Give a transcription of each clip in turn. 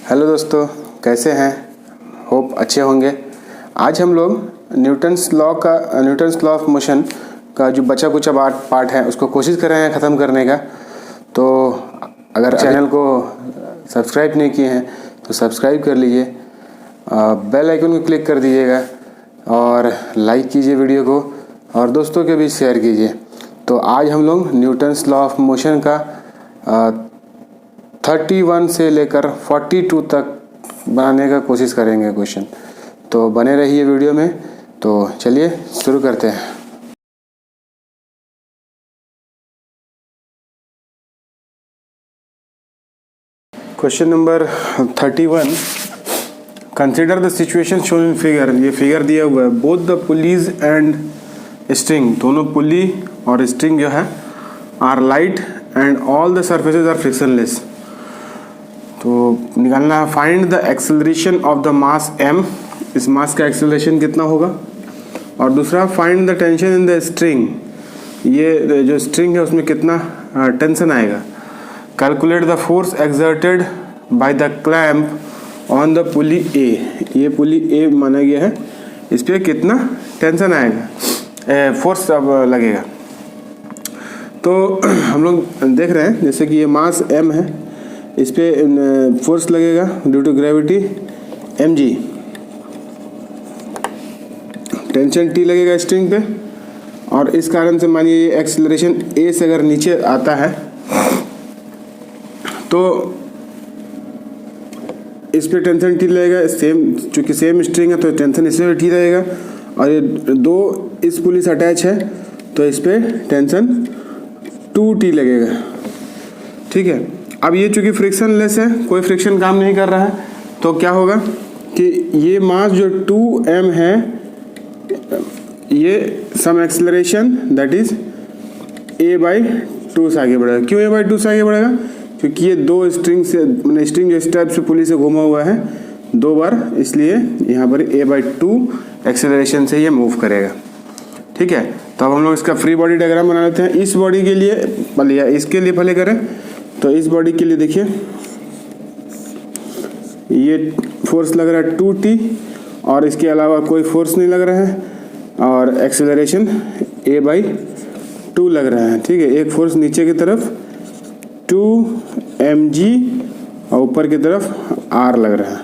Hello दोस्तों, कैसे हैं? होप अच्छे होंगे। आज हम लोग न्यूटन्स लॉ ऑफ मोशन का जो बचा कुचा पार्ट है उसको कोशिश कर रहे हैं ख़त्म करने का। तो अगर चैनल को सब्सक्राइब नहीं किए हैं तो सब्सक्राइब कर लीजिए, बेल आइकन को क्लिक कर दीजिएगा और लाइक कीजिए वीडियो को और दोस्तों के बीच शेयर कीजिए। तो आज हम लोग न्यूटन्स लॉ ऑफ मोशन का 31 से लेकर 42 तक बनाने का कोशिश करेंगे क्वेश्चन। तो बने रहिए वीडियो में। तो चलिए शुरू करते हैं। Question number 31, consider the situation shown in figure. ये फिगर दिया हुआ है। Both the pulleys and string, दोनों पुली और स्ट्रिंग जो है are light and all the surfaces are frictionless. तो निकालना है find the acceleration of the mass m। इस मास का एक्सेलरेशन कितना होगा। और दूसरा find the tension in the string. ये जो स्ट्रिंग है उसमें कितना टेंशन आएगा। Calculate the force exerted by the clamp on the pulley a। ये पुली a माना गया है, इस पर कितना टेंशन आएगा, फोर्स अब लगेगा। तो हम लोग देख रहे हैं जैसे कि ये मास m है, इस पे फोर्स लगेगा due to gravity mg, tension T लगेगा स्ट्रिंग पे। और इस कारण से मानिए ये एक्सेलरेशन A से अगर नीचे आता है तो इस पे टेंशन T लगेगा, सेम चूँकि सेम स्ट्रिंग है तो टेंशन इसमें भी T रहेगा। और ये दो इस पुली से अटैच है तो इस पे टेंशन 2T लगेगा। ठीक है। अब ये चूँकि फ्रिक्शनलेस है, कोई फ्रिक्शन काम नहीं कर रहा है, तो क्या होगा कि ये मास जो 2m है, ये some acceleration that is a/2 से आगे बढ़ेगा। क्यों a/2 से आगे बढ़ेगा? क्योंकि ये दो स्ट्रिंग से मैंने स्ट्रिंग जो स्टेप से पुली से घुमा हुआ है दो बार, इसलिए यहाँ पर a/2 एक्सेलरेशन से ये मूव करेगा। ठीक है। तो अब हम लोग इसका फ्री बॉडी डायग्राम बना लेते हैं। इस बॉडी के लिए पहले या इसके लिए पहले करें। तो इस बॉडी के लिए देखिए ये फोर्स लग रहा है 2T और इसके अलावा कोई फोर्स नहीं लग रहा है और एक्सेलरेशन a/2 लग रहा है। ठीक है। एक फोर्स नीचे की तरफ 2mg और ऊपर की तरफ r लग रहा है,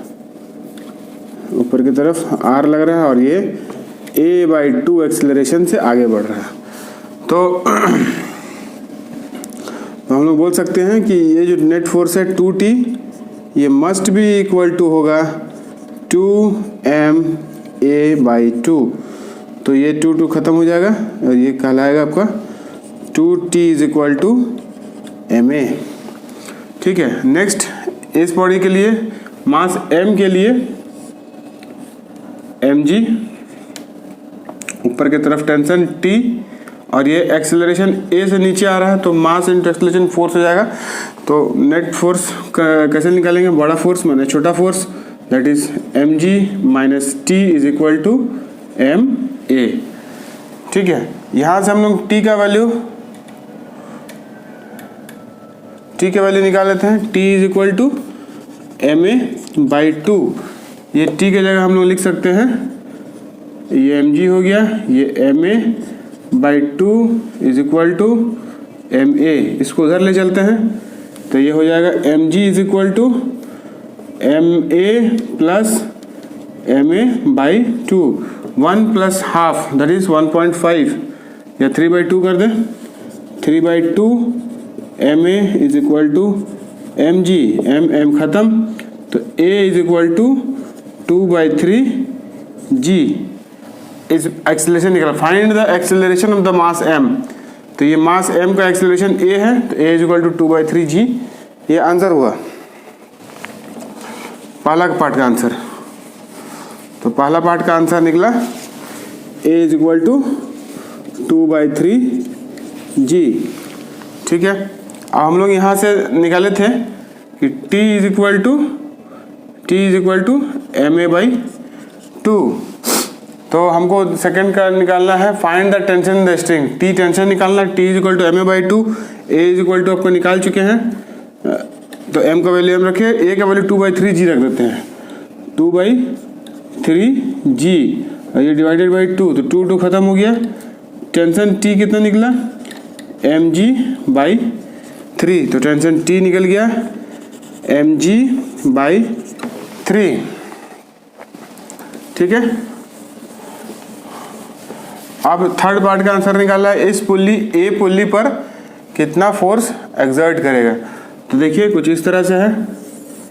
ऊपर की तरफ r लग रहा है और ये a/2 एक्सेलरेशन से आगे बढ़ रहा है। तो हम लोग बोल सकते हैं कि ये जो नेट फोर्स है 2T, ये मस्ट भी इक्वल टू होगा 2ma/2। तो ये 2 खत्म हो जाएगा और ये कहलाएगा आपका 2T is equal to ma। ठीक है। नेक्स्ट इस बॉडी के लिए मास m के लिए mg, ऊपर की तरफ टेंशन T और ये एक्सेलरेशन A से नीचे आ रहा है तो मास इंटू एक्सेलरेशन फोर्स हो जाएगा। तो नेट फोर्स कैसे निकालेंगे? बड़ा फोर्स माने छोटा force, that is mg minus T is equal to ma। ठीक है। यहाँ से हम लोग T का वैल्यू निकाल लेते हैं। T is equal to ma/2। ये T की जगह हम लोग लिख सकते हैं, ये mg हो गया, ये ma/2 is equal to ma। इसको उधर ले चलते हैं तो ये हो जाएगा mg is equal to ma plus ma/2, 1 plus half that is 1.5 या 3/2 कर दें। 3/2 ma is equal to mg, m खत्म तो a is equal to 2/3g। इस एक्सेलरेशन निकला। Find the acceleration of the mass m। तो ये मास m का एक्सेलरेशन a है तो a is equal to 2/3g। ये आंसर हुआ पहला पार्ट का आंसर। तो पहला पार्ट का आंसर निकला a is equal to 2/3g। ठीक है। अब हम लोग यहाँ से निकाले थे कि t is equal to ma/2। तो हमको सेकंड का निकालना है find the tension in the string. T tension निकालना है, T is equal to ma/2, A is equal to आपको निकाल चुके हैं तो m का वैल्यू m रखे, a का वैल्यू 2/3g रख देते हैं, 2/3g, और ये डिवाइडेड बाई 2, तो 2 खत्म हो गया। टेंशन t कितना निकला, mg/3, तो टेंशन t निकल गया mg/3। ठीक है, अब थर्ड पार्ट का आंसर निकाला है, इस पुल्ली ए पुल्ली पर कितना फोर्स एक्सर्ट करेगा। तो देखिए कुछ इस तरह से है,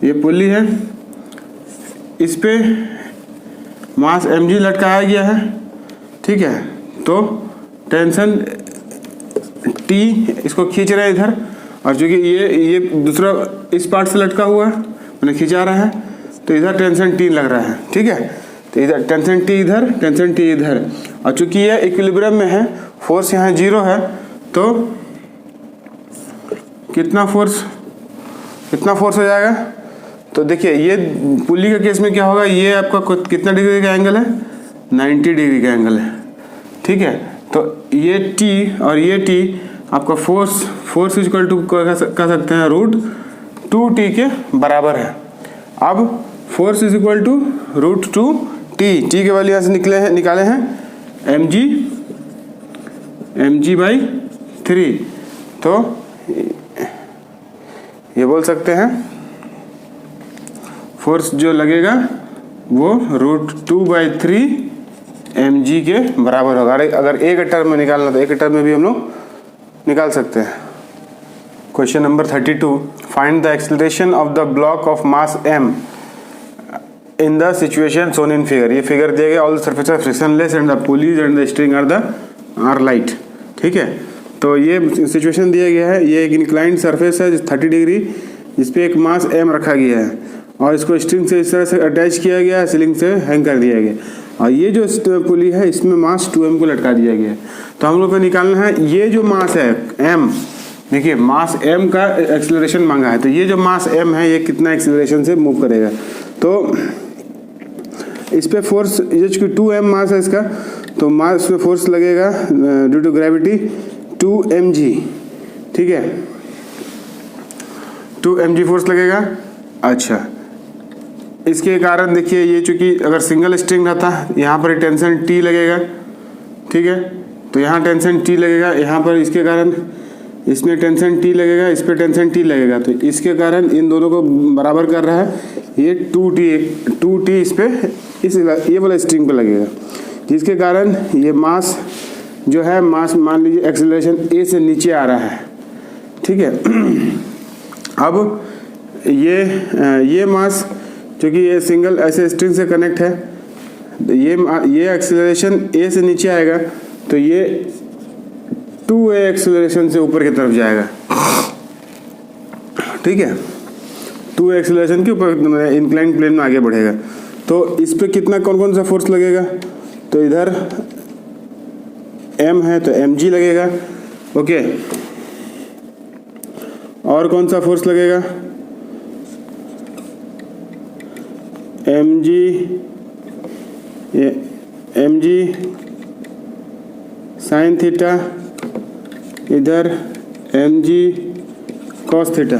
ये पुल्ली है, इस पे मास mg लटकाया गया है। ठीक है, तो टेंशन T इसको खींच रहे हैं इधर, और जो कि ये दूसरा इस पार्ट से लटका हुआ है, मैंने खींचा रहा है, तो इधर टेंशन T लग रहा है। ठीक है, तो इधर टेंशन T इधर, टेंशन T इधर, और चूंकि ये इक्विलिब्रियम में है, फोर्स यहाँ 0 है, तो कितना फोर्स हो जाएगा। तो देखिए ये पुल्ली के केस में क्या होगा, ये आपका कितना डिग्री का एंगल है, 90 डिग्री का एंगल है। ठीक है, तो ये T और ये T आपका फोर्स इक्वल टू कह सकते हैं √2T के बराबर है। अब force is equal to √2T, T के वैल्यू यहाँ से निकाले हैं mg/3, तो ये बोल सकते हैं फोर्स जो लगेगा वो √2/3 mg के बराबर होगा। अगर एक टर्म में निकालना तो एक टर्म में भी हम लोग निकाल सकते हैं। Question number 32, find the acceleration of the block of mass m in the situation shown in figure. ये फिगर दिया गया, all the surface are frictionless and the pulleys and the string are light. ठीक है, तो ये situation दिया गया है, ये एक इंक्लाइंड सरफेस है 30 डिग्री, जिस पे एक मास m रखा गया है, और इसको स्ट्रिंग से इस तरह से अटैच किया गया है, सीलिंग से हैंग कर दिया गया, और ये जो पुली है इसमें मास 2m को लटका दिया गया है। तो हम लोग को निकालना है ये जो मास है m, देखिए मास m का एक्सेलरेशन मांगा है, तो ये जो मास m है ये कितना एक्सेलरेशन से मूव करेगा। तो इस पे फोर्स, ये 2m मास है इसका, तो मास पे फोर्स लगेगा ड्यू टू ग्रेविटी 2mg। ठीक है, 2mg फोर्स लगेगा। अच्छा, इसके कारण देखिए ये चूंकि अगर सिंगल स्ट्रिंग रहता यहाँ पर टेंशन T लगेगा। ठीक है, तो यहाँ टेंशन T लगेगा, यहाँ पर इसके कारण इसमें टेंशन T लगेगा, इस पर टेंशन T लगेगा, तो इसके कारण इन दोनों को बराबर कर रहा है, ये 2T इस पे ये वाला स्ट्रिंग पे लगेगा, जिसके कारण ये मास जो है, मास मान लीजिए एक्सेलरेशन A से नीचे आ रहा है। ठीक है, अब ये मास क्योंकि ये सिंगल ऐसे स्ट्रिंग से कनेक्ट है, ये एक्सेलरेशन A से नीचे आएगा, तो ये 2a एक्सेलरेशन से ऊपर की तरफ जाएगा। ठीक है, 2a एक्सेलरेशन के ऊपर इंक्लाइन प्लेन में आगे बढ़ेगा। तो इस पे कितना कौन सा फोर्स लगेगा, तो इधर m है तो mg लगेगा। ओके, और कौन सा फोर्स लगेगा, mg साइन थीटा, इधर mg cos थीटा,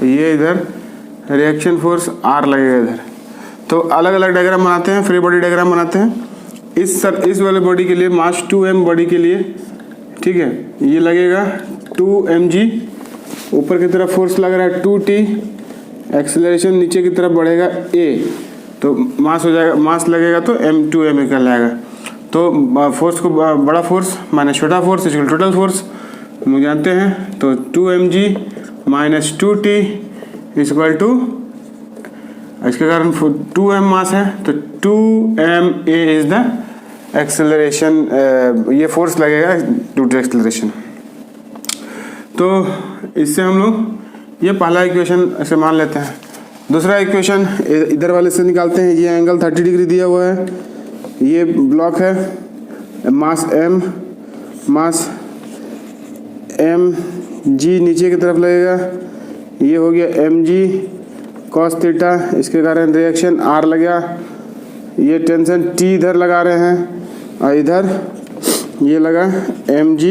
ये इधर रिएक्शन फोर्स R लगेगा इधर। तो अलग अलग डायग्राम बनाते हैं, फ्री बॉडी डायग्राम बनाते हैं। इस वाले बॉडी के लिए मास 2m बॉडी के लिए, ठीक है, ये लगेगा 2mg, ऊपर की तरफ फोर्स लग रहा है 2t, एक्सेलरेशन नीचे की तरफ बढ़ेगा a, तो मास हो जाएगा, मास लगेगा तो m2m निकल आएगा। तो फोर्स को बड़ा फोर्स माइनस छोटा फोर्स इक्वल टोटल फोर्स हम जानते हैं, तो 2mg minus 2t equal to, इसके कारण 2m मास है तो 2ma इज द एक्सेलरेशन, ये फोर्स लगेगा ड्यू टू एक्सेलरेशन। तो इससे हम लोग ये पहला इक्वेशन ऐसे मान लेते हैं। दूसरा इक्वेशन इधर वाले से निकालते हैं। ये एंगल 30 डिग्री दिया हुआ है, ये ब्लॉक है, मास m g नीचे की तरफ लगेगा, ये हो गया mg cos थीटा, इसके कारण रिएक्शन R लगा, ये टेंशन T इधर लगा रहे हैं, और इधर ये लगा mg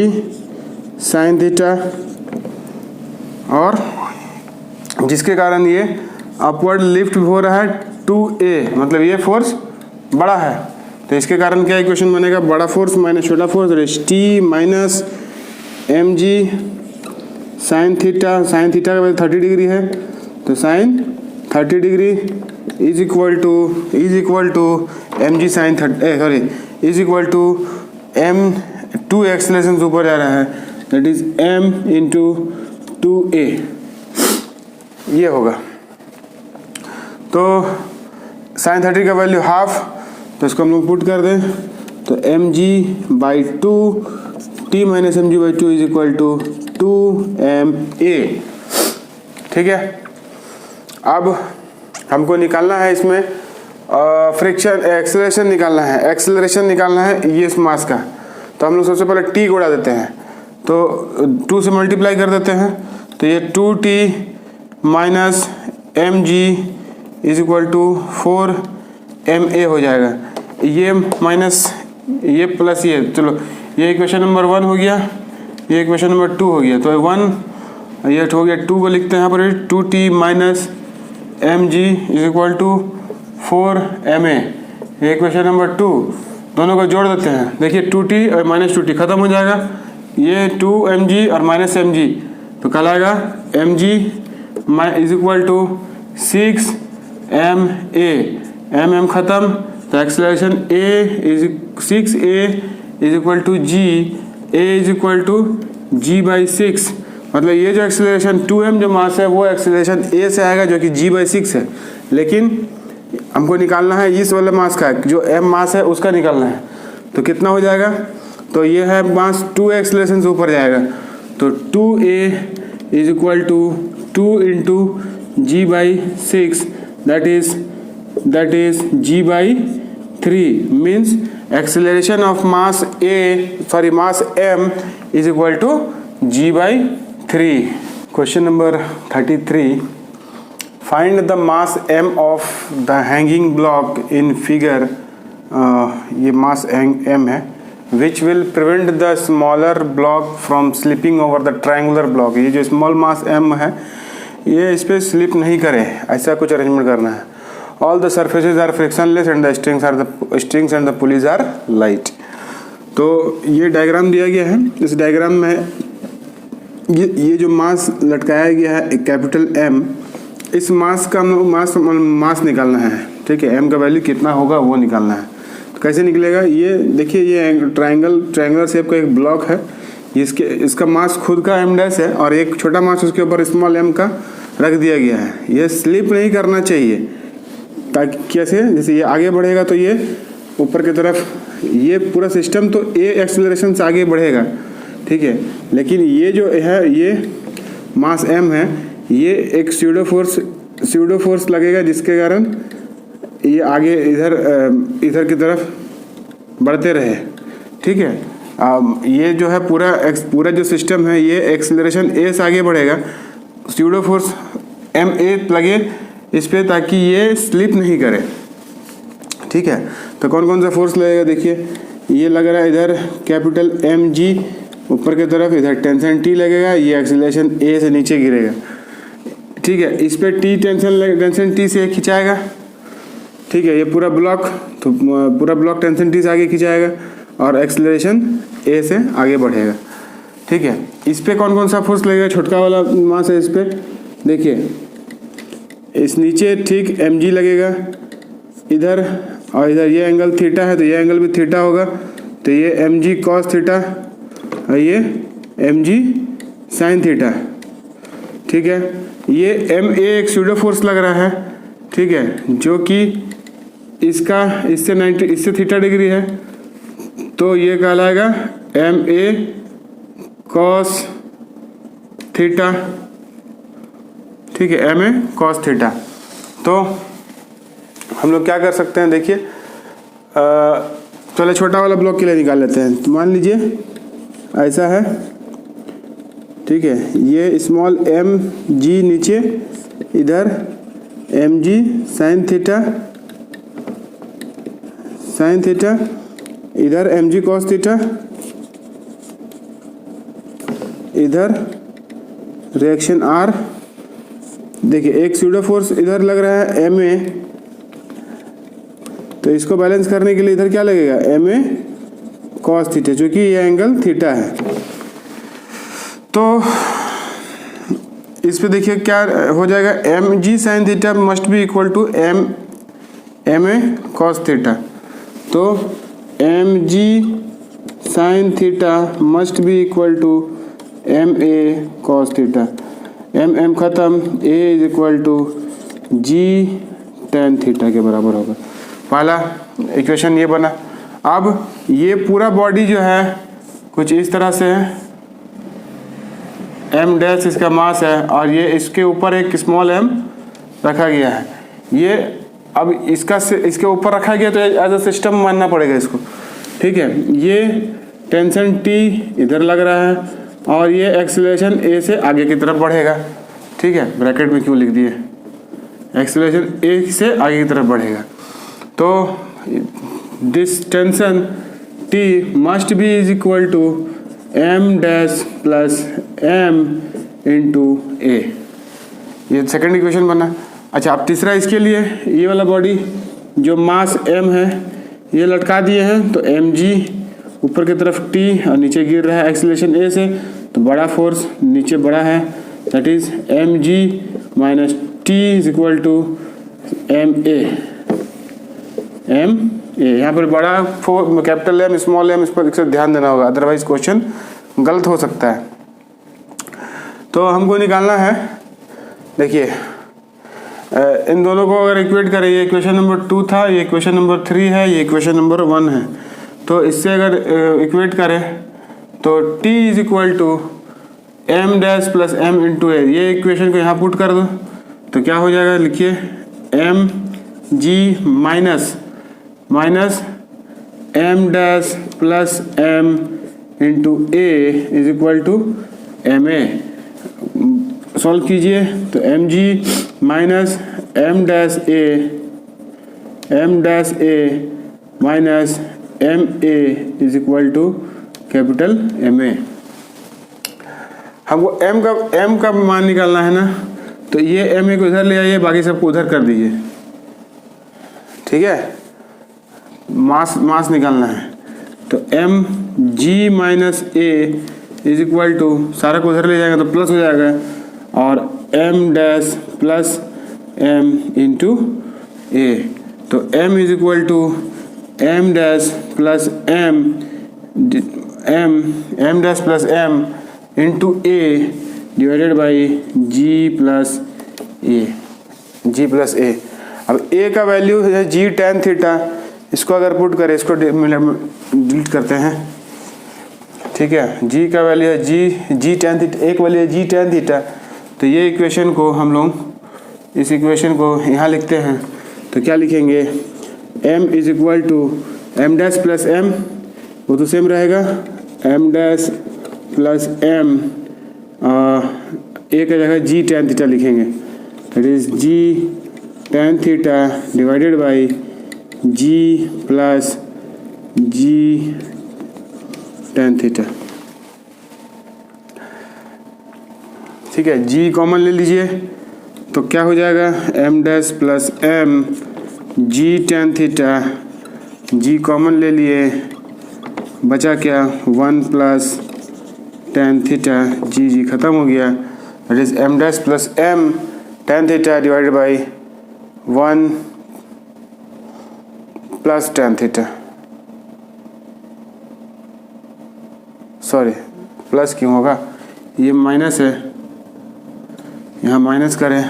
sin थीटा, और जिसके कारण ये अपवर्ड लिफ्ट हो रहा है 2a, मतलब ये फोर्स बड़ा है, तो इसके कारण क्या इक्वेशन बनेगा, बड़ा फोर्स माइनस छोटा force, T minus M g sine theta, sine theta का वैल्यू 30 डिग्री है, तो sine 30 degree is equal to M g sine is equal to m, 2 acceleration ऊपर जा रहा है, that is m into 2a, ये होगा। तो साइन 30 का वैल्यू हाफ, तो इसको हम लोग पुट कर दें, तो m g by 2 T minus M g by 2 is equal to 2ma, ठीक है। अब हमको निकालना है इसमें फ्रिक्शन एक्सेलरेशन निकालना है ये इस मास का, तो हम लोग सबसे पहले टी को उड़ा देते हैं, तो 2 से मल्टीप्लाई कर देते हैं, तो ये 2t minus M G is equal to 4ma हो जाएगा, ये माइनस ये प्लस ये, चलो ये इक्वेशन नंबर 1 हो गया, ये इक्वेशन नंबर 2 हो गया, तो 1 ये हो गया, 2 को लिखते हैं यहाँ पर 2t minus M G is equal to 4ma, ये इक्वेशन नंबर 2, दोनों को जोड़ देते हैं, देखिए 2t और माइनस 2t खत्म हो जाएगा, ये 2mg और माइनस mg, तो कल आएगा mg is equal to 6ma, mm खत्म, तो acceleration a is 6a is equal to g, a is equal to g by 6, मतलब ये जो एक्सेलरेशन 2m जो मास है वो एक्सेलरेशन a से आएगा जो कि g बाई 6 है, लेकिन हमको निकालना है इस वाले मास का, जो m मास है उसका निकालना है, तो कितना हो जाएगा, तो ये है मास 2 एक्सेलरेशन से ऊपर जाएगा, तो 2a is equal to 2 into g by 6, that is g by 3, means acceleration of mass mass m is equal to g by 3। Question number 33, find the mass m of the hanging block in figure, ये mass m है, which will prevent the smaller block from slipping over the triangular block, ये जो small mass m है ये इस पर slip नहीं करे, ऐसा कुछ अरेंजमेंट करना है। All the surfaces are frictionless and the strings and the pulleys are light. तो ये डायग्राम दिया गया है, इस डायग्राम में ये जो मास लटकाया गया है कैपिटल M, इस मास का मास निकालना है, ठीक है, m का वैल्यू कितना होगा वो निकालना है। तो कैसे निकलेगा, ये देखिए ये ट्रायंगुलर शेप का एक ब्लॉक है, इसका मास खुद का m डैश है और एक छोटा मास उसके ऊपर स्मॉल m का रख दिया गया है। ये स्लिप नहीं करना चाहिए, ताकि कैसे, जैसे ये आगे बढ़ेगा तो ये ऊपर की तरफ, ये पूरा सिस्टम तो a एक्सेलरेशन से आगे बढ़ेगा, ठीक है, लेकिन ये जो है ये मास m है, ये एक स्यूडो फोर्स लगेगा जिसके कारण ये आगे इधर की तरफ बढ़ते रहे, ठीक है। ये जो है पूरा जो सिस्टम है ये एक्सेलरेशन a से आगे बढ़ेगा, स्यूडो फोर्स ma लगे इस पे ताकि ये स्लिप नहीं करे, ठीक है। तो कौन कौन सा फोर्स लगेगा, देखिए ये लग रहा है इधर कैपिटल mg ऊपर की तरफ, इधर टेंशन T लगेगा, ये एक्सेलरेशन a से नीचे गिरेगा, ठीक है। इस पे टेंशन T से खिंचाएगा, ठीक है, ये पूरा ब्लॉक टेंशन T से आगे खिंचाएगा और एक्सेलरेशन a से आगे बढ़ेगा, ठीक है। इस पे कौन कौन सा फोर्स लगेगा, छोटका वाला मास है, इस पे देखिए इस नीचे ठीक mg लगेगा इधर, और इधर ये एंगल थीटा है तो ये एंगल भी थीटा होगा, तो ये mg cos थीटा और ये mg sin थीटा, ठीक है। ये ma एक स्यूडो फोर्स लग रहा है, ठीक है, जो कि इससे थीटा डिग्री है, तो ये कहलाएगा ma cos थीटा, ठीक है, ma cos थीटा। तो हम लोग क्या कर सकते हैं, देखिए चलो छोटा वाला ब्लॉक के लिए निकाल लेते हैं। तो मान लीजिए ऐसा है, ठीक है, ये स्मॉल mg नीचे, इधर mg sin थीटा, इधर mg cos थीटा, इधर रिएक्शन R देखिए एक स्यूडो फोर्स इधर लग रहा है MA, तो इसको बैलेंस करने के लिए इधर क्या लगेगा MA cos थीटा, क्योंकि ये एंगल थीटा है। तो इस पे देखिए क्या हो जाएगा, mg sin theta must be equal to MA cos theta. तो mg sin theta must be equal to MA cos theta. m खत्म, A is equal to G tan theta के बराबर होगा। पहला इक्वेशन ये बना। अब ये पूरा बॉडी जो है कुछ इस तरह से है, m डैश इसका मास है और ये इसके ऊपर एक स्मॉल m रखा गया है। ये अब इसके ऊपर रखा गया तो एज अ सिस्टम मानना पड़ेगा इसको, ठीक है। ये टेंशन T इधर लग रहा है और ये एक्सीलरेशन A से आगे की तरफ बढ़ेगा, ठीक है। ब्रैकेट में क्यों लिख दिए, एक्सीलरेशन A से आगे की तरफ बढ़ेगा। तो this tension T must be is equal to m dash plus m into A। ये सेकंड इक्वेशन बना। अच्छा, अब तीसरा इसके लिए, ये वाला बॉडी जो मास m है ये लटका दिए हैं, तो mg ऊपर की तरफ T और नीचे गिर रहा है एक्सीलरेशन A से, तो बड़ा फोर्स नीचे बड़ा है, that is mg minus T is equal to ma। यहाँ पर बड़ा कैपिटल M स्मॉल m, इस पर ध्यान देना होगा, अदरवाइज क्वेश्चन गलत हो सकता है। तो हमको निकालना है, देखिए इन दोनों को अगर इक्वेट करें, ये इक्वेशन नंबर 2 था, ये इक्वेशन नंबर 3 है, ये इक्वेशन नंबर 1 है। तो इससे अगर इक्वेट करें तो T is equal to m dash plus m into A, ये इक्वेशन को यहाँ पुट कर दो तो क्या हो जाएगा, लिखिए mg minus m dash plus m into A is equal to MA। Solve कीजिए तो mg minus m dash A minus MA is equal to capital MA। हमको m का मान निकालना है ना, तो ये MA को इधर ले आइए, बाकी सबको उधर कर दीजिए, ठीक है। मास निकालना है तो mg minus A is equal to, सारा को उधर ले जाएगा तो प्लस हो जाएगा, और m dash plus m into A। तो m is equal to m dash plus m dash plus m into A divided by g plus A। अब A का वैल्यू है g tan थीटा, इसको अगर पुट करें, इसको डिलीट करते हैं, ठीक है। g का वैल्यू है g tan थीटा, एक वैल्यू है g tan थीटा। तो ये इक्वेशन को हम लोग इस इक्वेशन को यहाँ लिखते हैं, तो क्या लिखेंगे, m is equal to m dash plus m, वो तो सेम रहेगा, m dash plus m, A का जगह g tan थीटा लिखेंगे, that is g tan theta divided by g plus g tan theta, ठीक है। g कॉमन ले लीजिए तो क्या हो जाएगा, m dash plus m g tan theta, g common ले लिए, बचा क्या 1 प्लस tan थीटा, g खत्म हो गया, that is m dash plus m tan theta divided by 1 plus tan theta, sorry plus क्यों होगा, ये माइनस है, यहाँ माइनस करें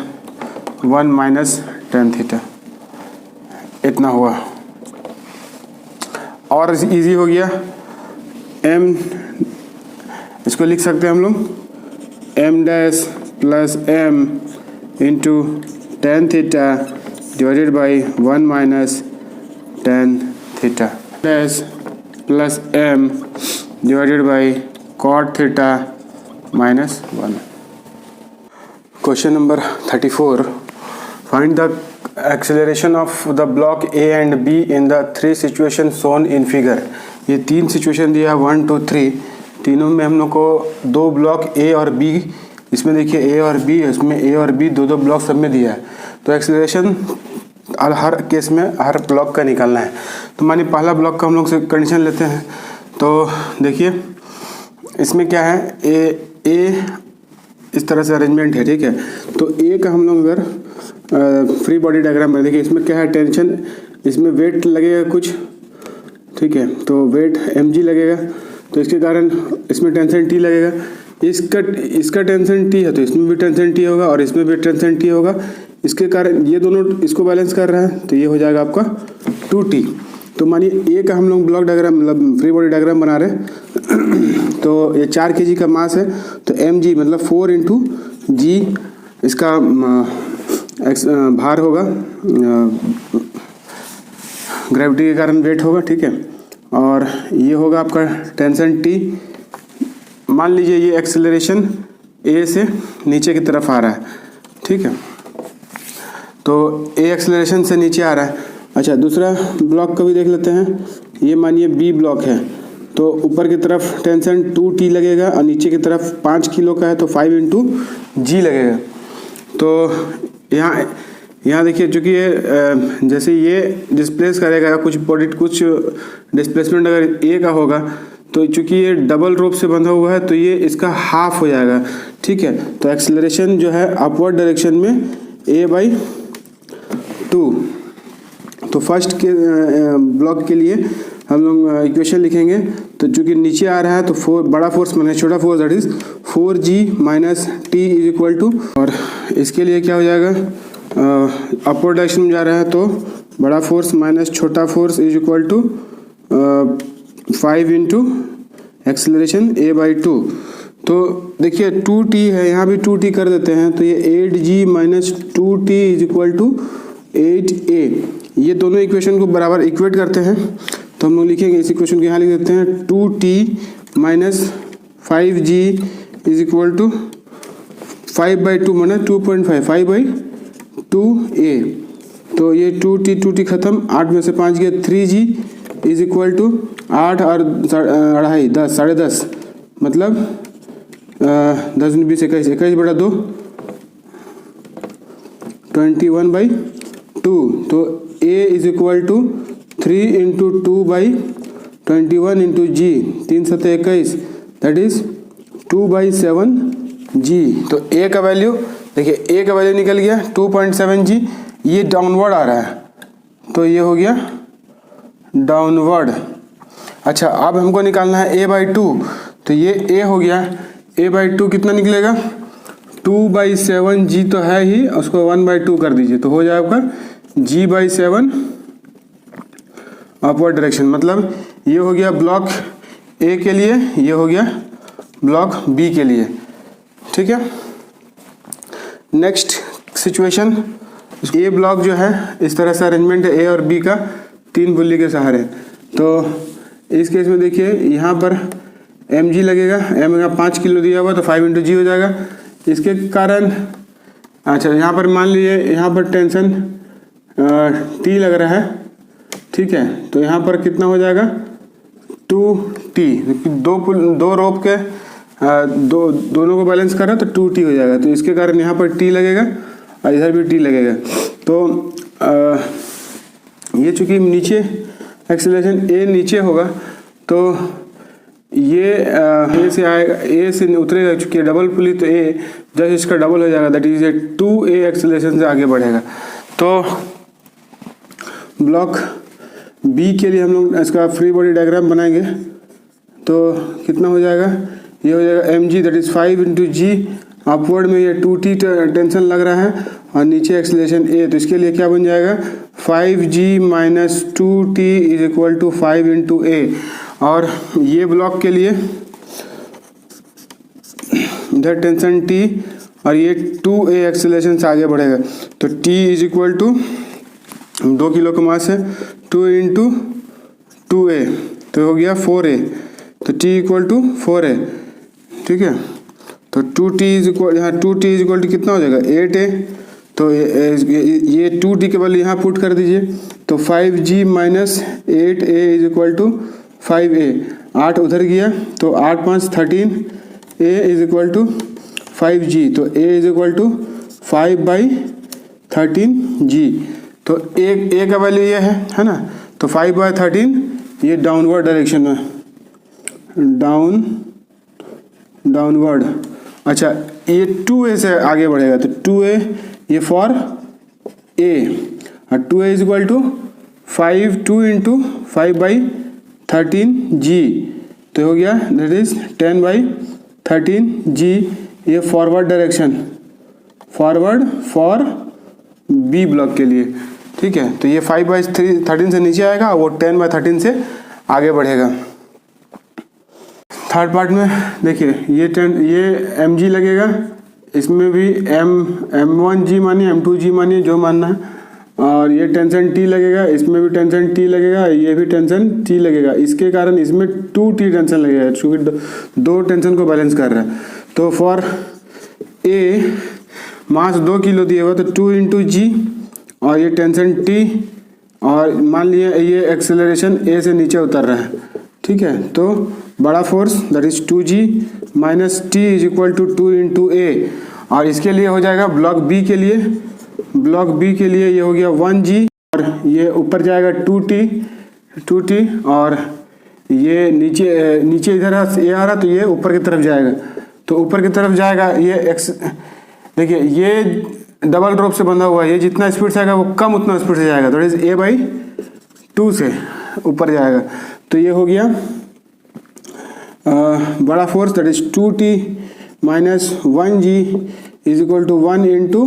1 माइनस tan थीटा, इतना हुआ। और इजी हो गया, m इसको लिख सकते हैं हम लोग m dash plus m into tan theta divided by 1 minus tan theta dash plus m divided by cot theta minus 1। Question number 34, find the acceleration of the block A and B in the 3 situation shown in figure. ये 3 situation दिया 1 2 3, तीनों में हम लोग को 2 block A और B इसमें देखिए ए और बी, इसमें ए और बी दो ब्लॉक सब में दिया है। तो एक्सेलरेशन हर केस में हर ब्लॉक का निकालना है। तो मानिए पहला ब्लॉक का हम लोग से कंडीशन लेते हैं। तो देखिए इसमें क्या है, ए इस तरह से अरेंजमेंट है, ठीक है। तो ए का हम लोग अगर फ्री बॉडी डायग्राम में देखिए, इसमें क्या है, टेंशन, इसमें वेट लगेगा कुछ, ठीक है। तो वेट mg लगेगा, तो इसके कारण इसमें टेंशन T लगेगा। इसका टेंशन T है तो इसमें भी टेंशन T होगा और इसमें भी टेंशन T होगा। इसके कारण ये दोनों इसको बैलेंस कर रहा है, तो ये हो जाएगा आपका 2T। तो मानिए ए का हम लोग ब्लॉक डायग्राम मतलब फ्री बॉडी डायग्राम बना रहे हैं। तो ये 4 kg का मास है, तो mg मतलब 4 इंटू जी इसका भार होगा, ग्रेविटी के कारण वेट होगा, ठीक है। और ये होगा आपका टेंशन T। मान लीजिए ये एक्सेलरेशन ए से नीचे की तरफ आ रहा है, ठीक है। तो ए एक्सेलरेशन से नीचे आ रहा है। अच्छा, दूसरा ब्लॉक का भी देख लेते हैं। ये मानिए बी ब्लॉक है, तो ऊपर की तरफ टेंशन 2T लगेगा और नीचे की तरफ 5 किलो का है तो 5 इंटू जी लगेगा। तो यहाँ देखिए, चूँकि ये जैसे ये डिस्प्लेस करेगा कुछ बॉडी, कुछ डिस्प्लेसमेंट अगर ए का होगा, तो चूँकि ये डबल रोप से बंधा हुआ है तो ये इसका हाफ हो जाएगा, ठीक है। तो एक्सेलरेशन जो है अपवर्ड डायरेक्शन में a/2। तो फर्स्ट के ब्लॉक के लिए हम लोग इक्वेशन लिखेंगे। तो चूँकि नीचे आ रहा है तो बड़ा फोर्स माने छोटा force, that is 4g minus T is equal to, और इसके लिए क्या हो जाएगा, अपवर्ड डायरेक्शन में जा रहा है तो बड़ा फोर्स माइनस छोटा force is equal to 5 into acceleration a/2। तो देखिए 2T है, यहाँ भी 2T कर देते हैं, तो ये 8g minus 2T is equal to 8a। ये दोनों इक्वेशन को बराबर इक्वेट करते हैं, तो हम लोग लिखेंगे इस इक्वेशन को यहाँ लिख देते हैं 2T minus 5g is equal to 5/2 माने 2.5, 5/2a। तो ये 2T खत्म, 8 में से 5 गया, 3g इज इक्वल टू 8 और 2.5 10, 10.5 मतलब 10 में 20 21, 21/2 21/2। तो a is equal to 3 into 2/21 into g, 3 7 21, that is 2/7g। तो a का वैल्यू देखिए, a का वैल्यू निकल गया 2.7g। ये डाउनवर्ड आ रहा है, तो ये हो गया डाउनवर्ड। अच्छा, अब हमको निकालना है a/2। तो ये a हो गया, a/2 कितना निकलेगा, 2/7g तो है ही, उसको 1/2 कर दीजिए तो हो जाए आपका g/7 अपवर्ड डायरेक्शन। मतलब ये हो गया ब्लॉक ए के लिए, ये हो गया ब्लॉक बी के लिए, ठीक है। नेक्स्ट सिचुएशन, ए ब्लॉक जो है इस तरह से अरेंजमेंट है, ए और बी का 3 पुल्ली के सहारे। तो इस केस में देखिए यहाँ पर mg लगेगा, m का 5 किलो दिया हुआ तो 5 इंटू जी हो जाएगा। इसके कारण अच्छा, यहाँ पर मान लीजिए यहाँ पर टेंशन T लग रहा है, ठीक है। तो यहाँ पर कितना हो जाएगा 2T, दो रोप के दोनों को बैलेंस कर रहा है तो 2T हो जाएगा। तो इसके कारण यहाँ पर T लगेगा और इधर भी T लगेगा। तो ये चूँकि नीचे एक्सेलरेशन a नीचे होगा, तो ये ए से आएगा, ए से उतरेगा, चूँकि डबल पुली तो ए जस्ट इसका डबल हो जाएगा, दैट इज 2a एक्सेलरेशन से आगे बढ़ेगा। तो ब्लॉक बी के लिए हम लोग इसका फ्री बॉडी डायग्राम बनाएंगे। तो कितना हो जाएगा, ये हो जाएगा mg that is 5 into g, upward में ये 2T टेंशन लग रहा है और नीचे एक्सेलरेशन a। तो इसके लिए क्या बन जाएगा, 5g minus 2T is equal to 5 into a। और ये ब्लॉक के लिए इधर टेंशन T और ये 2a एक्सेलरेशन से आगे बढ़ेगा, तो T is equal to 2 kilo का मास है, 2 इंटू 2a तो हो गया 4a। तो T इक्वल टू 4a, ठीक है। तो 2T इज इक्वल, यहाँ 2T इज इक्वल टू कितना हो जाएगा 8a। तो ये 2T के बल यहाँ पुट कर दीजिए, तो 5g minus 8a is equal to 5a। 8 उधर गया तो 8 5 13, a is equal to 5g, तो a is equal to 5/13g। तो a का वैल्यू ये है ना, तो 5/13 ये डाउनवर्ड डायरेक्शन में, डाउनवर्ड। अच्छा, ये 2a से आगे बढ़ेगा, तो 2a ये फॉर a, और 2a is equal to 2 into 5/13g, तो हो गया दैट इज 10/13g। ये forward direction, forward for B block के लिए, ठीक है। तो ये 5/13 से नीचे आएगा, वो 10/13 से आगे बढ़ेगा। थर्ड पार्ट में देखिए, ये mg लगेगा, इसमें भी m1g मानिए, m2g मानिए, जो मानना है, और ये टेंशन t लगेगा, इसमें भी टेंशन t लगेगा, ये भी टेंशन t लगेगा। इसके कारण इसमें 2t टेंशन लगेगा, क्योंकि दो टेंशन को बैलेंस कर रहा है। तो फॉर a मास 2 किलो दिया हुआ, तो 2 इंटू जी, और ये टेंशन t, और मान लिया ये एक्सेलरेशन a से नीचे उतर रहा है, ठीक है। तो बड़ा force that is 2g minus t is equal to 2 into a, और इसके लिए हो जाएगा ब्लॉक बी के लिए, ब्लॉक बी के लिए ये हो गया 1g, और ये ऊपर जाएगा 2t, और ये नीचे इधर ये आ रहा, तो ये ऊपर की तरफ जाएगा, तो ऊपर की तरफ जाएगा। ये देखिए, ये डबल ड्रॉप से बंधा हुआ है, ये जितना स्पीड से आएगा वो कम उतना स्पीड से जाएगा, तो इज a/2 से ऊपर जाएगा। तो ये हो गया बड़ा force that is 2t minus 1g is equal to 1 into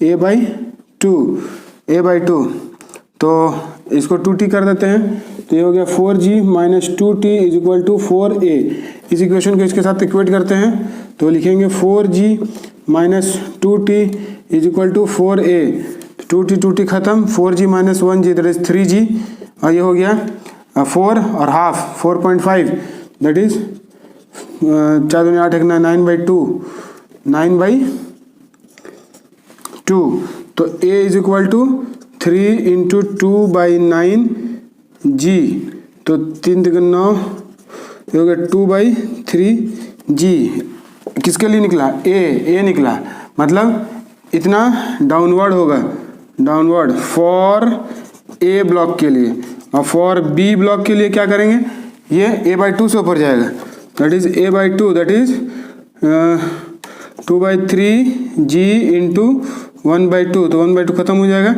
a/2। तो इसको 2t कर देते हैं, तो ये हो गया 4g minus 2t is equal to 4a। इस इक्वेशन को इसके साथ इक्वेट करते हैं, तो लिखेंगे 4g minus 2t is equal to 4a। 2t खत्म, 4g minus 1g that is 3g, और ये हो गया 4 और हाफ 4.5 दैट इज 4 दूनी 8 9/2। तो a is equal to 3 into 2/9g, तो 3 × 9 हो गया 2/3g। किसके लिए निकला? a निकला, मतलब इतना डाउनवर्ड होगा, डाउनवर्ड फॉर a ब्लॉक के लिए, और फॉर b ब्लॉक के लिए क्या करेंगे, ये a/2 से ऊपर जाएगा, that is a/2 that is 2/3g into 1/2, तो 1/2 खत्म हो जाएगा,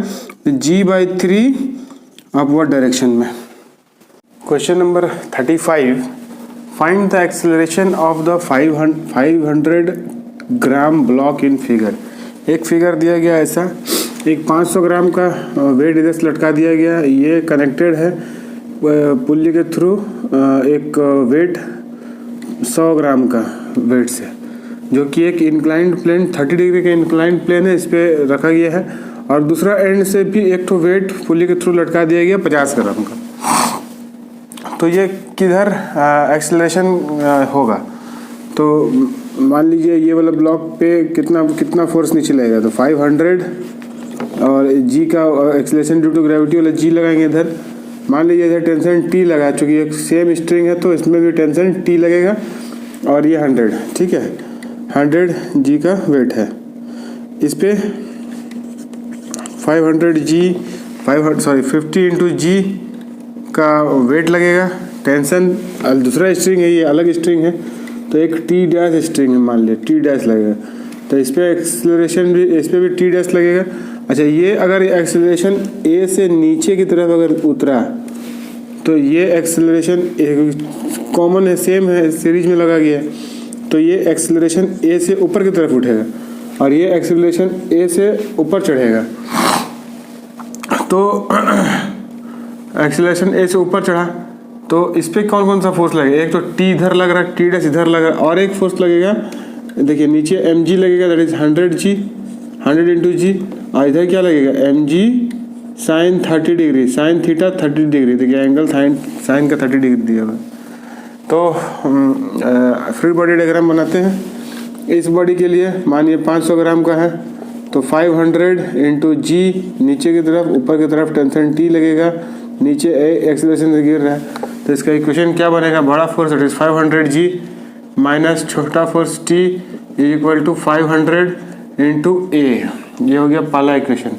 g/3 अपवर्ड डायरेक्शन में। Question number 35, find the acceleration of the 500 gram block in figure. एक फिगर दिया गया ऐसा, एक 500 ग्राम का वेट इधर से लटका दिया गया, ये कनेक्टेड है पुल्ली के थ्रू एक वेट 100 ग्राम का वेट से, जो कि एक इंक्लाइंड प्लेन 30 डिग्री का इंक्लाइंड प्लेन है, इस पर रखा गया है, और दूसरा एंड से भी एक तो वेट पुल्ली के थ्रू लटका दिया गया 50 ग्राम का। तो ये किधर एक्सेलरेशन होगा, तो मान लीजिए ये वाला ब्लॉक पे कितना फोर्स नीचे लगेगा, तो 500 और जी का एक्सेलरेशन ड्यू टू ग्रेविटी वाला जी लगाएंगे इधर। मान लीजिए इधर टेंशन टी लगा, चूँकि एक सेम स्ट्रिंग है तो इसमें भी टेंशन टी लगेगा, और ये 100, ठीक है, 100 जी का वेट है, इस पे 50 इंटू जी का वेट लगेगा, टेंशन दूसरा स्ट्रिंग है, ये अलग स्ट्रिंग है, तो एक टी डैश स्ट्रिंग है, मान लिया टी डैश लगेगा, तो इस पे एक्सेलरेशन भी, इस पे भी टी डैश लगेगा। अच्छा, ये अगर एक्सेलरेशन ए से नीचे की तरफ अगर उतरा, तो ये एक्सेलरेशन कॉमन है, सेम है, सीरीज में लगा गया है, तो ये एक्सेलरेशन ए से ऊपर की तरफ उठेगा, और ये एक्सेलरेशन ए से ऊपर चढ़ेगा। तो एक्सेलरेशन ए से ऊपर चढ़ा, तो इस पर कौन कौन सा फोर्स लगेगा, एक तो टी इधर लग रहा है, टी डैश इधर लग रहा है, और एक फोर्स लगेगा, देखिए नीचे mg लगेगा, दैट इज 100g, 100 इंटू जी, और इधर क्या लगेगा mg sine 30 degree, sine theta 30 degree, देखिए एंगल साइन का 30 डिग्री दिया हुआ। तो फ्री बॉडी डायग्राम बनाते हैं। इस बॉडी के लिए मानिए 500 ग्राम का है, तो 500 इंटू जी, नीचे की तरफ ऊपर की तरफ टेंशन टी लगेगा, नीचे एक्सेलरेशन से गिर रहा है, तो इसका इक्वेशन क्या बनेगा, बड़ा force that is 500g minus छोटा force t is equal to 500 into A. ये हो गया पहला इक्वेशन।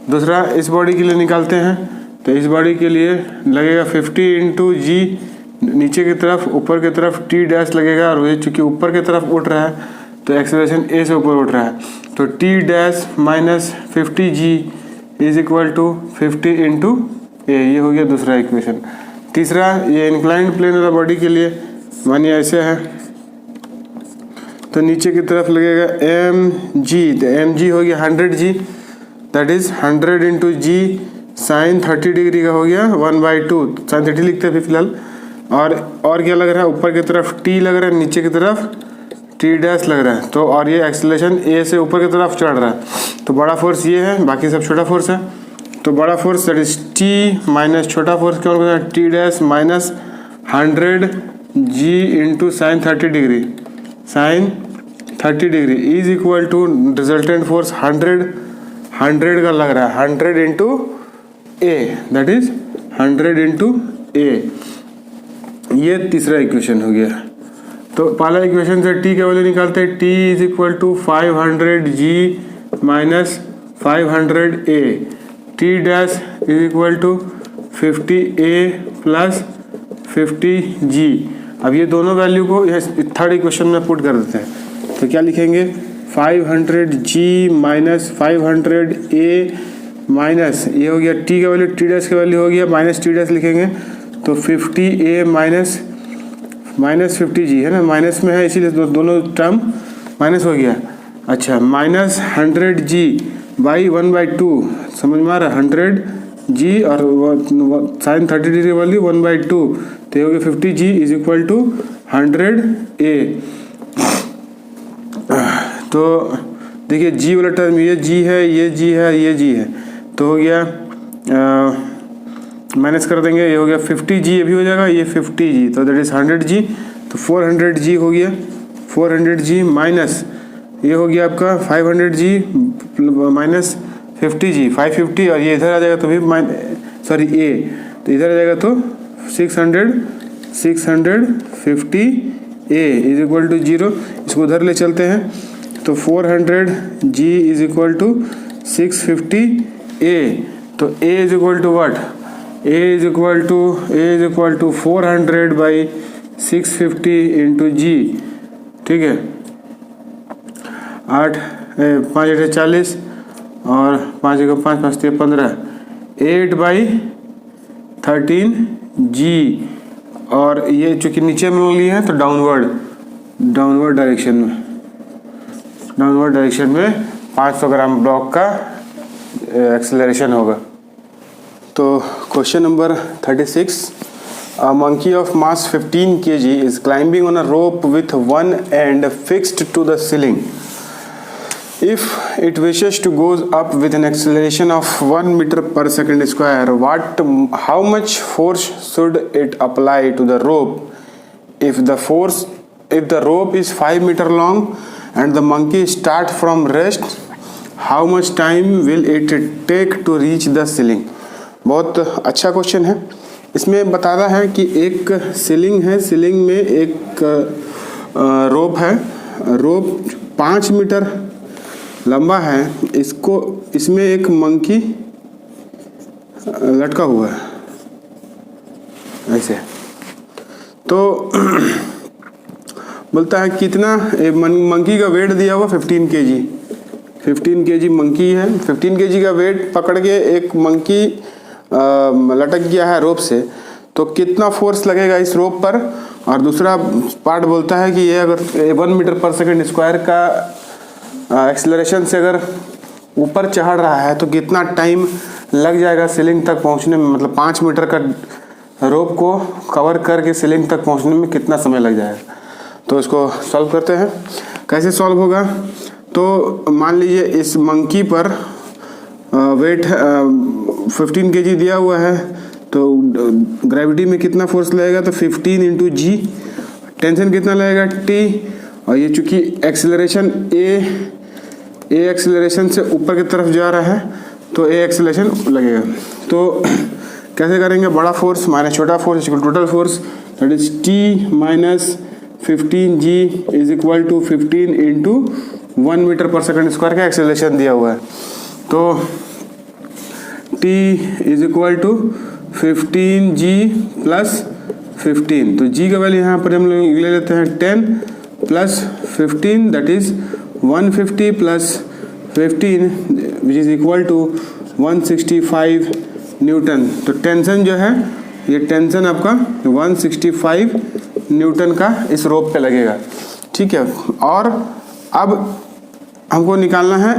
दूसरा इस बॉडी के लिए निकालते हैं, तो इस बॉडी के लिए लगेगा 50 इंटू जी, नीचे की तरफ ऊपर की तरफ टी डैश लगेगा, और ये चूँकि ऊपर की तरफ उठ रहा है तो एक्सेलरेशन ए से ऊपर उठ रहा है, तो T dash minus 50 G is equal to 50 into A. ये हो गया दूसरा इक्वेशन। तीसरा, ये इंक्लाइंड प्लेन वाला बॉडी के लिए मानिए ऐसे है, तो नीचे की तरफ लगेगा एम जी, तो एम जी हो गया 100 G, that is 100 into G sine 30 degree का हो गया 1/2, साइन 30 लिखते हैं फिलहाल। और क्या लग रहा है, ऊपर की तरफ टी लग रहा है, नीचे की तरफ टी डैश लग रहा है, तो और ये एक्सेलरेशन ए से ऊपर की तरफ चढ़ रहा है, तो बड़ा फोर्स ये है, बाकी सब छोटा फोर्स है। तो बड़ा force that is T minus छोटा फोर्स क्या होगा, T dash minus 100 G into sine 30 degree, sine 30 degree is equal to resultant force 100 का लग रहा है, 100 into A, that is 100 into A. ये तीसरा इक्वेशन हो गया। तो पहला इक्वेशन से टी का वैल्यू निकालते हैं, T is equal to 500 g minus 500 a, T dash is equal to 50 a plus 50 g. अब ये दोनों वैल्यू को थर्ड इक्वेशन में पुट कर देते हैं, तो क्या लिखेंगे 500 जी माइनस 500 ए माइनस, ये हो गया टी का वैल्यू, टी डैश का वैल्यू हो गया माइनस टी डैश लिखेंगे, तो 50 ए माइनस 50 जी है ना, माइनस में है इसीलिए दोनों टर्म माइनस हो गया। अच्छा, माइनस 100 जी बाई 1/2, समझ में आ रहा है, 100 जी और साइन 30 डिग्री वाली 1/2, तो ये हो गया 50 जी इज इक्वल टू 100 ए। तो देखिए जी वाला टर्म, ये जी है, ये जी है, ये जी है, तो हो गया माइनस कर देंगे, ये हो गया 50 जी, ये भी हो जाएगा, ये 50 जी, तो दैट इज 100 जी, तो 400 जी हो गया, 400 जी माइनस ये हो गया आपका 500 जी माइनस 50 जी, 550, और ये इधर आ जाएगा तो भी सॉरी ए, तो इधर आ जाएगा तो 650 ए इज इक्वल टू 0। इसको उधर ले चलते हैं, तो 400 G is equal to 650 A, तो A is equal to what, A is equal to 400 by 650 into G, ठीक है, 5 8 40 और 5 1 5 5 3 15, 8/13 जी, और ये चूँकि नीचे में लिए हैं तो डाउनवर्ड डायरेक्शन में 500 ग्राम ब्लॉक का एक्सेलरेशन होगा। तो question number 36, a monkey of mass 15 kg is climbing on a rope with one end fixed to the ceiling. If it wishes to go up with an acceleration of 1 meter per second square, how much force should it apply to the rope? If the rope is 5 meter long and the monkey start from rest, how much time will it take to reach the ceiling? बहुत अच्छा question है। इसमें बताना है कि एक ceiling है, ceiling में एक रोप है, रोप 5 मीटर लंबा है, इसमें एक मंकी लटका हुआ है ऐसे। तो बोलता है कितना, मंकी का वेट दिया हुआ 15 केजी मंकी है, 15 केजी का वेट पकड़ के एक मंकी लटक गया है रोप से, तो कितना फोर्स लगेगा इस रोप पर। और दूसरा पार्ट बोलता है कि ये अगर 1 मीटर पर सेकंड स्क्वायर का एक्सेलरेशन से अगर ऊपर चढ़ रहा है तो कितना टाइम लग जाएगा सीलिंग तक पहुंचने में, मतलब 5 मीटर का रोप को कवर करके सीलिंग तक पहुंचने में कितना समय लग जाएगा। तो इसको सॉल्व करते हैं। कैसे सॉल्व होगा, तो मान लीजिए इस मंकी पर वेट 15 केजी दिया हुआ है, तो ग्रेविटी में कितना फोर्स लगेगा, तो 15 इंटू जी, टेंशन कितना लगेगा टी, और ये चूंकि एक्सेलरेशन ए एक्सेलरेशन से ऊपर की तरफ जा रहा है तो ए एक्सेलरेशन लगेगा। तो कैसे करेंगे, बड़ा फोर्स माइनस छोटा force equal total force, that is T minus 15g is equal to 15 into 1 metre पर सेकंड स्क्वायर का एक्सेलरेशन दिया हुआ है। तो t is equal to 15g plus 15, तो g का वैल्यू यहाँ पर हम लोग ले लेते हैं 10 plus 15 that is 150 plus 15 which is equal to 165 newton. तो टेंशन जो है ये टेंशन आपका 165 न्यूटन का इस रोप पे लगेगा, ठीक है। और अब हमको निकालना है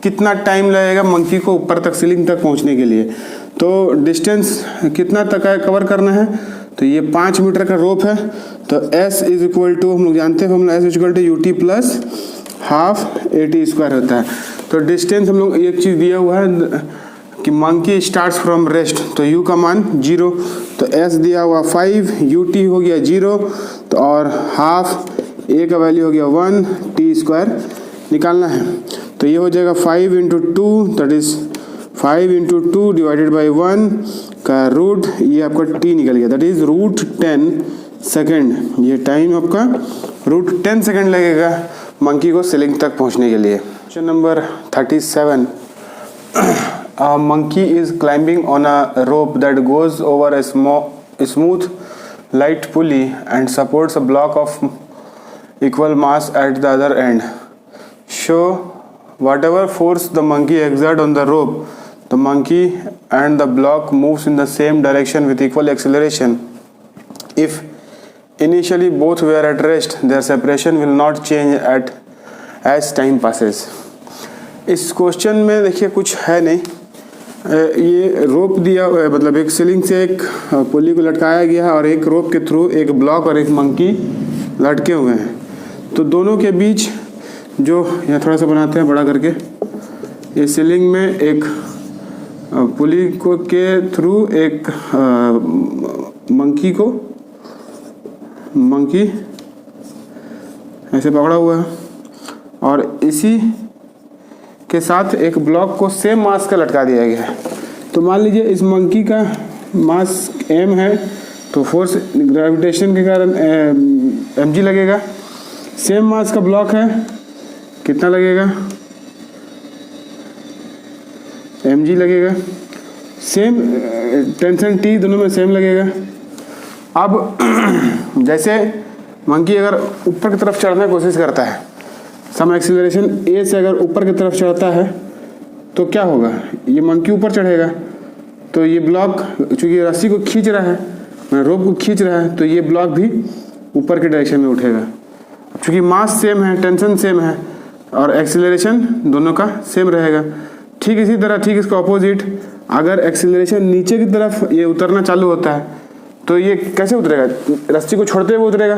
कितना टाइम लगेगा मंकी को ऊपर तक सीलिंग तक पहुंचने के लिए। तो डिस्टेंस कितना तक है कवर करना है, तो ये 5 मीटर का रोप है, तो s इज इक्वल टू हम लोग जानते हैं formula s is equal to ut plus half at square होता है। तो डिस्टेंस हम लोग एक चीज़ दिया हुआ है कि मंकी स्टार्ट्स फ्रॉम रेस्ट, तो u का मान 0, तो s दिया हुआ 5, ut हो गया 0, तो और हाफ a का वैल्यू हो गया 1, t स्क्वायर निकालना है। तो ये हो जाएगा 5 into 2 that is 5 into 2 divided by 1 का रूट, ये आपका t निकल गया दैट इज रूट 10 सेकेंड। ये टाइम आपका रूट 10 सेकेंड लगेगा मंकी को सीलिंग तक पहुंचने के लिए। Question number 37, a monkey is climbing on a rope that goes over a smooth light pulley and supports a block of equal mass at the other end. Show whatever force the monkey exerts on the rope, the monkey and the block moves in the same direction with equal acceleration. If initially both were at rest, their separation will not change as time passes. इस question में देखिए कुछ है नहीं, ये रोप दिया हुआ है, मतलब एक सीलिंग से एक पुली को लटकाया गया है और एक रोप के थ्रू एक ब्लॉक और एक मंकी लटके हुए हैं। तो दोनों के बीच जो यहाँ थोड़ा सा बनाते हैं बड़ा करके, ये सीलिंग में एक पुली को के थ्रू एक मंकी ऐसे पकड़ा हुआ है और इसी के साथ एक ब्लॉक को सेम मास का लटका दिया गया है। तो मान लीजिए इस मंकी का मास m है, तो फोर्स ग्रेविटेशन के कारण mg लगेगा। सेम मास का ब्लॉक है, कितना लगेगा mg लगेगा। सेम टेंशन t दोनों में सेम लगेगा। अब जैसे मंकी अगर ऊपर की तरफ चढ़ने की कोशिश करता है, सम एक्सीलरेशन a से अगर ऊपर की तरफ चढ़ता है तो क्या होगा, ये मंकी ऊपर चढ़ेगा, तो ये ब्लॉक चूँकि रस्सी को खींच रहा है, रोप को खींच रहा है, तो ये ब्लॉक भी ऊपर के डायरेक्शन में उठेगा। चूँकि मास सेम है, टेंशन सेम है और एक्सीलरेशन दोनों का सेम रहेगा। ठीक इसी तरह ठीक इसका ऑपोजिट, अगर एक्सीलरेशन नीचे की तरफ ये उतरना चालू होता है तो ये कैसे उतरेगा, रस्सी को छोड़ते हुए उतरेगा।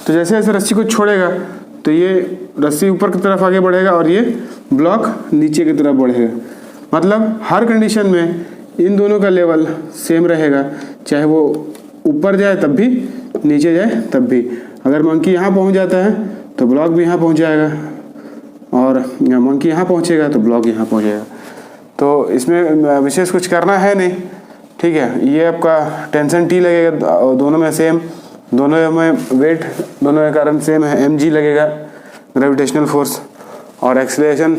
तो जैसे जैसे रस्सी को छोड़ेगा तो ये रस्सी ऊपर की तरफ आगे बढ़ेगा और ये ब्लॉक नीचे की तरफ बढ़ेगा। मतलब हर कंडीशन में इन दोनों का लेवल सेम रहेगा, चाहे वो ऊपर जाए तब भी, नीचे जाए तब भी। अगर मंकी यहाँ पहुँच जाता है तो ब्लॉक भी यहाँ पहुँच जाएगा, और मंकी यहाँ पहुँचेगा तो ब्लॉक यहाँ पहुँचेगा। तो इसमें विशेष कुछ करना है नहीं, ठीक है। ये आपका टेंशन टी लगेगा, दोनों में सेम, दोनों में वेट दोनों के कारण सेम है, mg लगेगा ग्रेविटेशनल फोर्स, और एक्सीलरेशन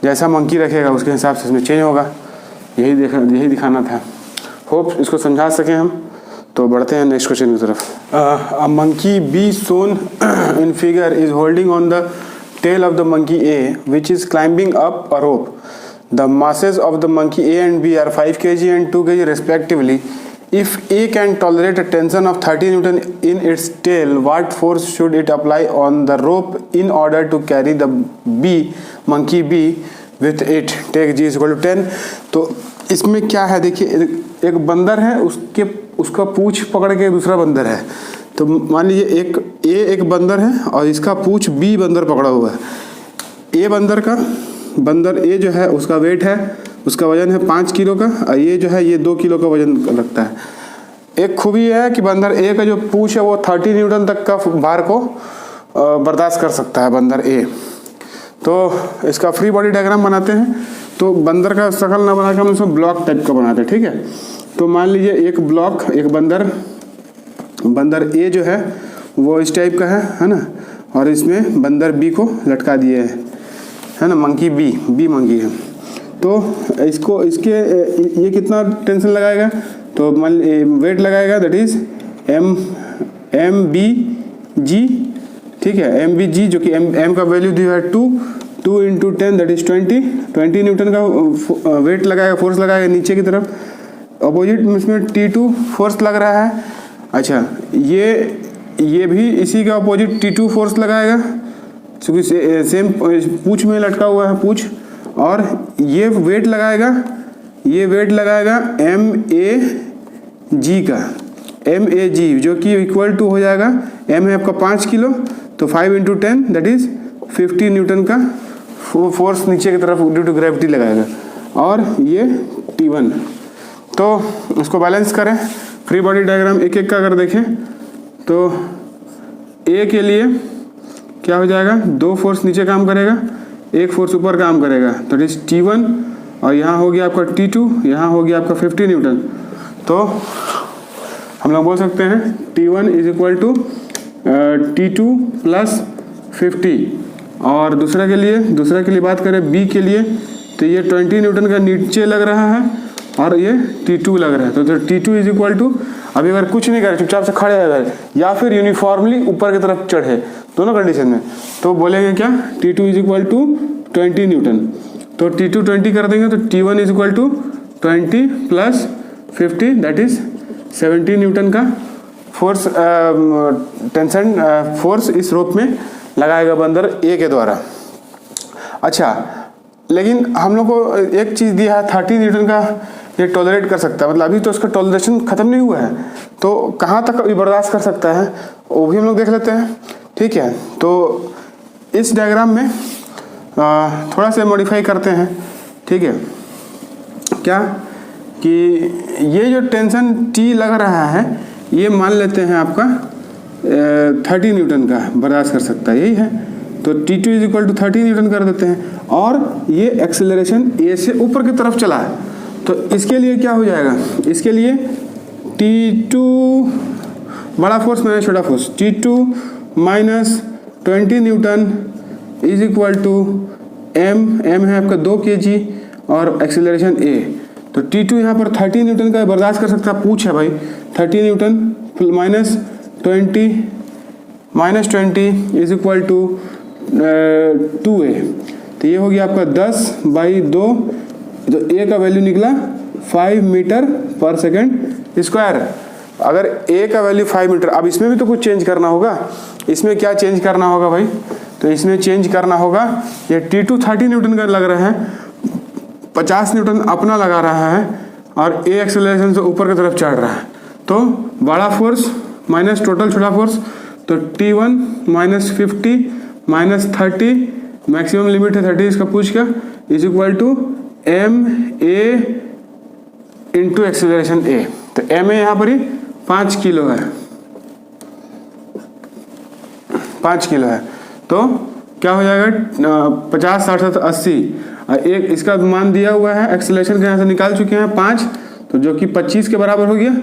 जैसा मंकी रखेगा उसके हिसाब से इसमें चेंज होगा। यही दिखाना था। होप इसको समझा सकें हम। तो बढ़ते हैं नेक्स्ट क्वेश्चन की तरफ। A monkey B shown in figure is holding on the tail of the monkey A which is climbing up a rope. The masses of the monkey A and B are 5 kg and 2 kg respectively. If A can tolerate a tension of 30 Newton in its tail, what force should it apply on the rope in order to carry the monkey B with it? Take G is equal to 10. तो इसमें क्या है देखिए, एक बंदर है, उसका पूंछ पकड़ के दूसरा बंदर है। तो मान लीजिए एक बंदर है और इसका पूंछ B बंदर पकड़ा हुआ है। बंदर ए जो है उसका वेट है, उसका वजन है 5 किलो का, और ये जो है ये 2 किलो का वजन रखता है। एक खूबी है कि बंदर ए का जो पूंछ है वो 30 न्यूटन तक का भार को बर्दाश्त कर सकता है बंदर ए। तो इसका फ्री बॉडी डायग्राम बनाते हैं। तो बंदर का शकल ना बना के हम उसमें ब्लॉक टाइप का बनाते हैं, ठीक है। तो मान लीजिए एक बंदर ए जो है वो इस टाइप का है ना, और इसमें बंदर बी को लटका दिए है ना, मंकी बी मंकी है। तो इसके ये कितना टेंशन लगाएगा, तो मान वेट लगाएगा, दैट इज एम बी जी, ठीक है, एम बी जी, जो कि एम का वैल्यू दिया है 2 इंटू 10 दैट इज 20 न्यूटन का वेट लगाएगा, फोर्स लगाएगा नीचे की तरफ। अपोजिट इसमें T2 फोर्स लग रहा है। अच्छा, ये भी इसी का अपोजिट T2 फोर्स लगाएगा, क्योंकि सेम पूंछ में लटका हुआ है पूंछ, और ये वेट लगाएगा MAG का, MAG जो कि इक्वल टू हो जाएगा, M है आपका 5 किलो, तो 5 इंटू 10 दैट इज 50 न्यूटन का फोर्स नीचे की तरफ ड्यू टू ग्रेविटी लगाएगा। और ये T1। तो इसको बैलेंस करें, फ्री बॉडी डायग्राम एक एक का अगर देखें तो A के लिए क्या हो जाएगा, 2 फोर्स नीचे काम करेगा, 1 फोर्स ऊपर काम करेगा, तो इट इज T1, और यहाँ हो गया आपका T2, यहाँ हो गया आपका 50 न्यूटन। तो हम लोग बोल सकते हैं T1 is equal to T2 plus 50। और दूसरे के लिए बात करें B के लिए, तो ये 20 न्यूटन का नीचे लग रहा है और ये T2 लग रहा है, तो T2 इज इक्वल टू, अभी अगर कुछ नहीं करे, चुपचाप से खड़े रहे या फिर यूनिफॉर्मली ऊपर की तरफ चढ़े, दोनों कंडीशन में, तो बोलेंगे क्या, T2 is equal to 20 Newton. तो T2 20 कर देंगे तो T1 is equal to 20 plus 50 that is 70 newton का फोर्स, टेंशन फोर्स इस रोप में लगाएगा बंदर A के द्वारा। अच्छा, लेकिन हम लोग को एक चीज़ दिया है, 30 न्यूटन का ये टॉलरेट कर सकता है, मतलब अभी तो इसका टॉलरेशन खत्म नहीं हुआ है, तो कहाँ तक बर्दाश्त कर सकता है वो भी हम लोग देख लेते हैं, ठीक है। तो इस डायग्राम में थोड़ा सा मॉडिफाई करते हैं, ठीक है, क्या कि ये जो टेंशन T लग रहा है, ये मान लेते हैं आपका 30 न्यूटन का बर्दाश्त कर सकता है, यही है। तो T2 is equal to 30 Newton कर देते हैं, और ये एक्सेलरेशन A से ऊपर की तरफ चला है, तो इसके लिए क्या हो जाएगा, इसके लिए T2 बड़ा फोर्स माइनस छोटा force, T2 minus 20 newton is equal to M है आपका 2 kg और एक्सेलरेशन A। तो T2 यहाँ पर 30 न्यूटन का बर्दाश्त कर सकता है, पूछ है भाई, 30 newton minus 20 is equal to 2A। तो ये हो गया आपका 10/2, तो A का वैल्यू निकला 5 मीटर पर सेकेंड स्क्वायर। अगर A का वैल्यू 5 मीटर, अब इसमें भी तो कुछ चेंज करना होगा, इसमें क्या चेंज करना होगा भाई, तो इसमें चेंज करना होगा, ये T2 30 न्यूटन का लग रहा है, 50 न्यूटन अपना लगा रहा है, और A एक्सेलरेशन से ऊपर की तरफ चढ़ रहा है, तो बड़ा फोर्स माइनस टोटल छोटा फोर्स, तो T1 minus 50 minus 30, maximum limit है 30 इसका पूछ का, is equal to MA into acceleration A। तो MA यहाँ पर ही 5 किलो है, 5 किलो है, तो क्या हो जाएगा 50 60 80, एक इसका मान दिया हुआ है, एक्सेलरेशन के यहाँ से निकाल चुके हैं 5, तो जो कि 25 के बराबर हो गया,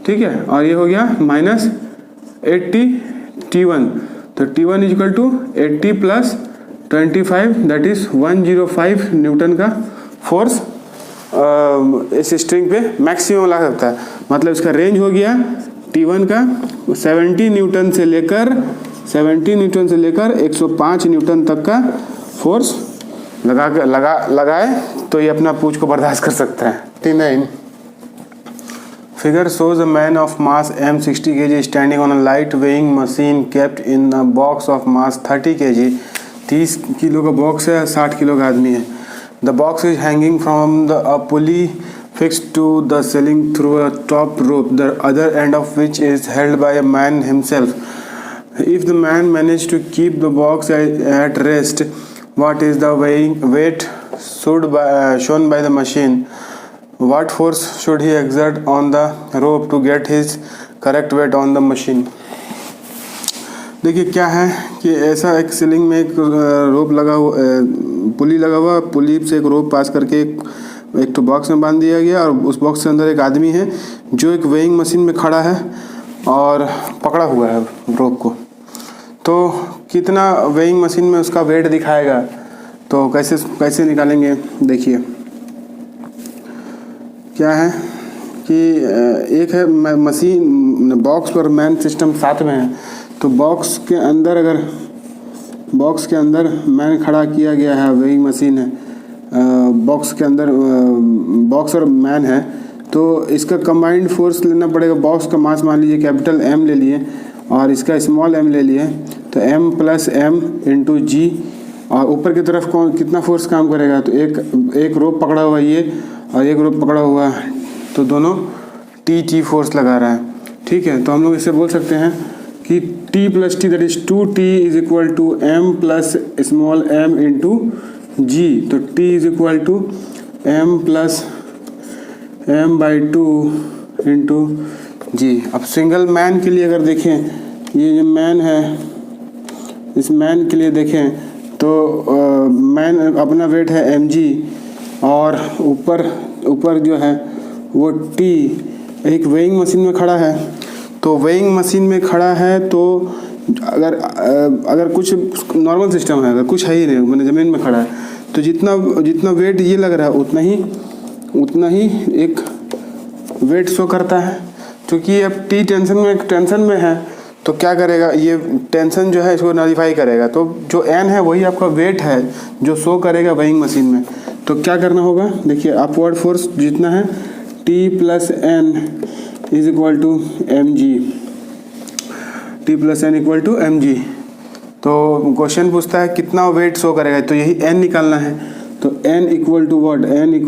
ठीक है, और ये हो गया माइनस 80 T1, तो T1 is equal to 80 plus 25 that is 105 newton का फोर्स इस स्ट्रिंग पे मैक्सिमम लगा सकता है। मतलब इसका रेंज हो गया T1 का 70 न्यूटन से लेकर 105 न्यूटन तक का फोर्स लगाए तो ये अपना पूंछ को बर्दाश्त कर सकता है। 39 Figure shows a man of mass m 60 kg standing on a light weighing machine kept in a box of mass 30 kg। 30 kilo का बॉक्स है, 60 किलो का आदमी है। The box is hanging from a pulley fixed to the ceiling through a top rope, the other end of which is held by a man himself. If the man managed to keep the box at rest, what is the weight shown by the machine? What force should he exert on the rope to get his correct weight on the machine? देखिए क्या है कि ऐसा एक ceiling में एक रोप लगा हुआ, पुली लगा हुआ, पुली से एक रोप पास करके एक तो बॉक्स में बांध दिया गया और उस बॉक्स के अंदर एक आदमी है जो एक वेइंग मशीन में खड़ा है और पकड़ा हुआ है रोप को, तो कितना वेइंग मशीन में उसका वेट दिखाएगा, तो कैसे निकालेंगे देखिए। क्या है कि एक है मशीन बॉक्स और मैन सिस्टम साथ में है, तो बॉक्स के अंदर मैन खड़ा किया गया है, वेइंग मशीन है, बॉक्स के अंदर बॉक्स और मैन है, तो इसका कंबाइंड फोर्स लेना पड़ेगा। बॉक्स का मास मान लीजिए कैपिटल M ले लिए और इसका स्मॉल m ले लिए, तो m + m × g, और ऊपर की तरफ कितना फोर्स काम करेगा, तो एक रोप पकड़ा हुआ है ये और एक रोप पकड़ा हुआ है, तो दोनों T फोर्स लगा रहा है। ठीक है, तो हम लोग इसे बोल सकते हैं कि T + T that is 2T = m + small m × g, तो T = m + m/2 × g। अब सिंगल मैन के लिए अगर देखें, ये जो मैन है, इस मैन के लिए देखें तो मैन अपना वेट है mg और ऊपर जो है वो T एक वेइंग मशीन में खड़ा है। तो वेइंग मशीन में खड़ा है तो अगर कुछ नॉर्मल सिस्टम है, अगर कुछ है ही नहीं, मैंने ज़मीन में खड़ा है, तो जितना वेट ये लग रहा है उतना ही एक वेट शो करता है। क्योंकि अब T टेंशन में है, तो क्या करेगा, ये टेंशन जो है इसको नलीफाई करेगा, तो जो N है वही आपका वेट है जो शो करेगा वेइंग मशीन में। तो क्या करना होगा, देखिए अपवर्ड फोर्स जितना है T + N = mg, T + N = mg। तो क्वेश्चन पूछता है कितना वेट शो करेगा, तो यही N निकालना है। तो N = what, N =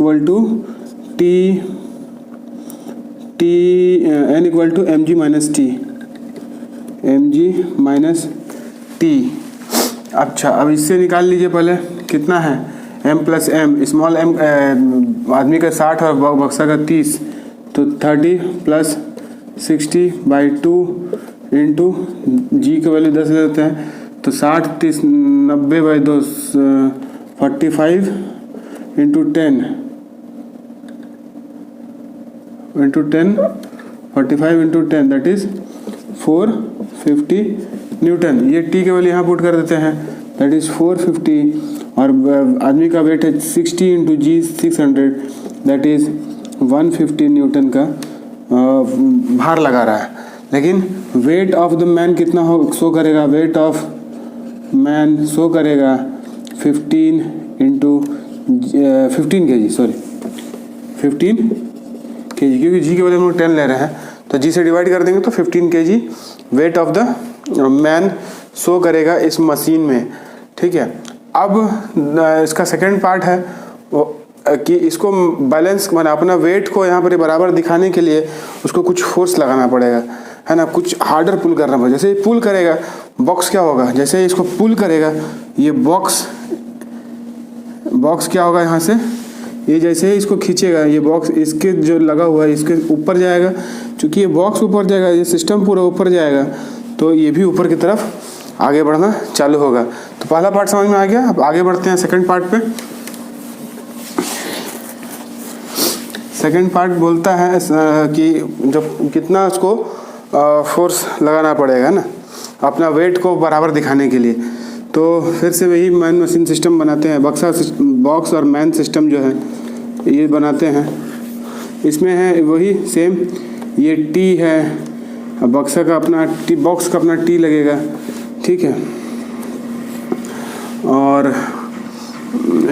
mg - T। अच्छा, अब इससे निकाल लीजिए पहले कितना है, m + m, स्मॉल m आदमी का 60 और बक्सा का 30, तो 30 + 60/2 × g की वैल्यू 10 ले लेते हैं, तो 60 30 90/2 45 × 10 45 × 10 दैट इज 450 न्यूटन। ये T की वैल्यू यहाँ पुट कर देते हैं, दैट इज 450, और आदमी का वेट है 60 × g 600, दैट इज 150 न्यूटन का भार लगा रहा है। लेकिन वेट ऑफ द मैन कितना शो करेगा, वेट ऑफ मैन शो करेगा 15 kg, क्योंकि g के वैल्यू हम लोग 10 ले रहे हैं, तो g से डिवाइड कर देंगे तो 15 kg weight of the man show करेगा इस मशीन में। ठीक है, अब इसका सेकंड पार्ट है वो कि इसको बैलेंस, माना अपना वेट को यहाँ पर बराबर दिखाने के लिए उसको कुछ फोर्स लगाना पड़ेगा, है ना, कुछ हार्डर पुल करना पड़ेगा। जैसे ही पुल करेगा बॉक्स क्या होगा, जैसे ही इसको पुल करेगा ये बॉक्स क्या होगा, यहाँ से ये जैसे ही इसको खींचेगा ये बॉक्स इसके जो लगा हुआ है इसके ऊपर जाएगा। चूँकि ये बॉक्स ऊपर जाएगा, ये सिस्टम पूरा ऊपर जाएगा, तो ये भी ऊपर की तरफ आगे बढ़ना चालू होगा। तो पहला पार्ट समझ में आ गया। अब आगे बढ़ते हैं सेकंड पार्ट पे। सेकंड पार्ट बोलता है कि जब कितना उसको फोर्स लगाना पड़ेगा ना अपना वेट को बराबर दिखाने के लिए। तो फिर से वही मैन मशीन सिस्टम बनाते हैं, बॉक्स और मैन सिस्टम जो है ये बनाते हैं। इसमें है वही सेम, ये T है, बॉक्स का अपना T लगेगा, ठीक है, और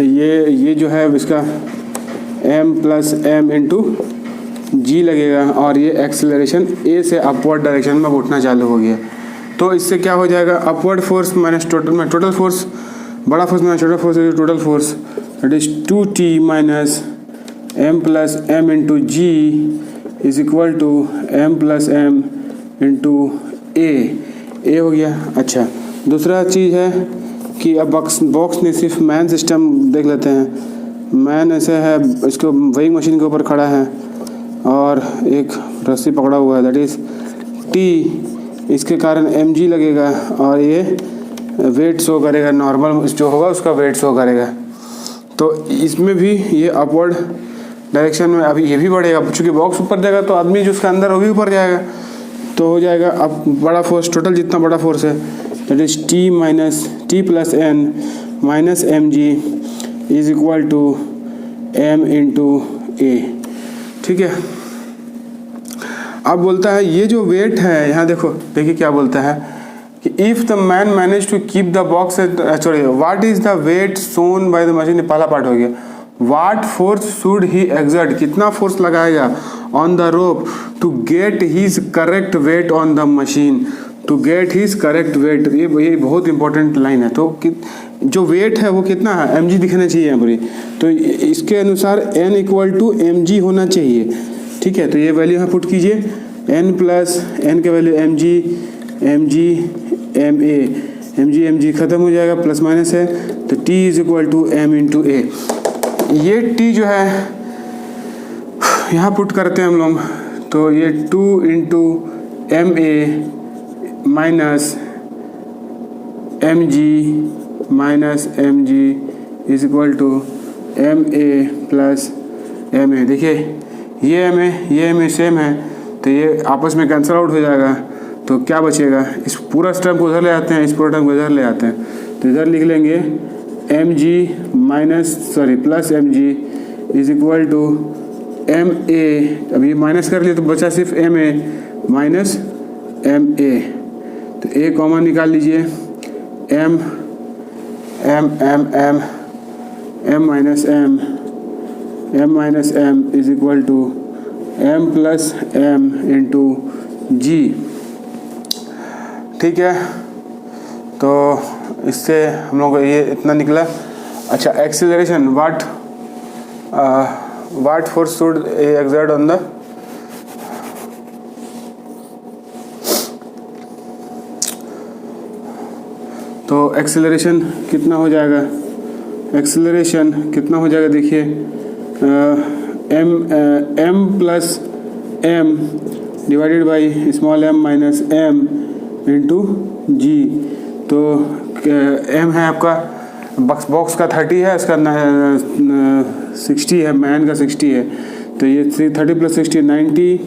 ये जो है इसका m + m × g लगेगा, और ये एक्सेलरेशन A से अपवर्ड डायरेक्शन में उठना चालू हो गया। तो इससे क्या हो जाएगा, upward force minus total force, बड़ा फोर्स माइनस छोटा force, total force that is 2T - m + m × g = m + m × A हो गया। अच्छा, दूसरा चीज़ है कि अब बॉक्स ने सिर्फ मैन सिस्टम देख लेते हैं। मैन ऐसे है, इसको वेइंग मशीन के ऊपर खड़ा है और एक रस्सी पकड़ा हुआ है, दैट इज T, इसके कारण mg लगेगा और ये वेट शो करेगा, नॉर्मल जो होगा उसका वेट शो करेगा। तो इसमें भी ये अपवर्ड डायरेक्शन में अभी ये भी बढ़ेगा, चूँकि बॉक्स ऊपर जाएगा तो आदमी जो उसके अंदर वो भी ऊपर जाएगा। तो हो जाएगा अब बड़ा फोर्स, टोटल जितना बड़ा फोर्स है that is T minus T plus N minus M G is equal to M into A. ठीक है, अब बोलता है ये जो वेट है, यहाँ देखो, देखिए क्या बोलता है कि if the man manage to keep the box, sorry, what is the weight shown by the machine, पहला पार्ट हो गया। What force should he exert, कितना फोर्स लगाएगा on the rope to get his correct weight on the machine, to get his correct weight. ये बहुत important line है। तो जो वेट है वो कितना है, एम जी दिखना चाहिए यहाँ पर, तो इसके अनुसार N equal to M g होना चाहिए। ठीक है, तो ये वैल्यू यहाँ पुट कीजिए, एन प्लस एन का value M G M G M A खत्म हो जाएगा, प्लस माइनस है, तो T is equal to M into A. ये टी जो है यहाँ पुट करते हैं हम लोग, तो ये 2 into M A minus M G is equal to M A plus M A. देखिए ये एम ए सेम है, तो ये आपस में कैंसिल आउट हो जाएगा, तो क्या बचेगा, इस पूरा टर्म को उधर ले आते हैं, इस पूरा टर्म को इधर ले आते हैं, तो इधर लिख लेंगे M G plus M ji is equal to M A. अब ये माइनस कर लिए तो बचा सिर्फ M A minus M A, तो ए कॉमन निकाल लीजिए, M minus M is equal to M plus M into G. ठीक है, तो इससे हम लोग ये इतना निकला। अच्छा, acceleration, what force should exert on the, तो एक्सीलरेशन कितना हो जाएगा, देखिए M plus M divided by small M minus M into G. तो एम है आपका बॉक्स का 30 है, इसका 60 है, मैन का 60 है, तो ये 30 प्लस 60 90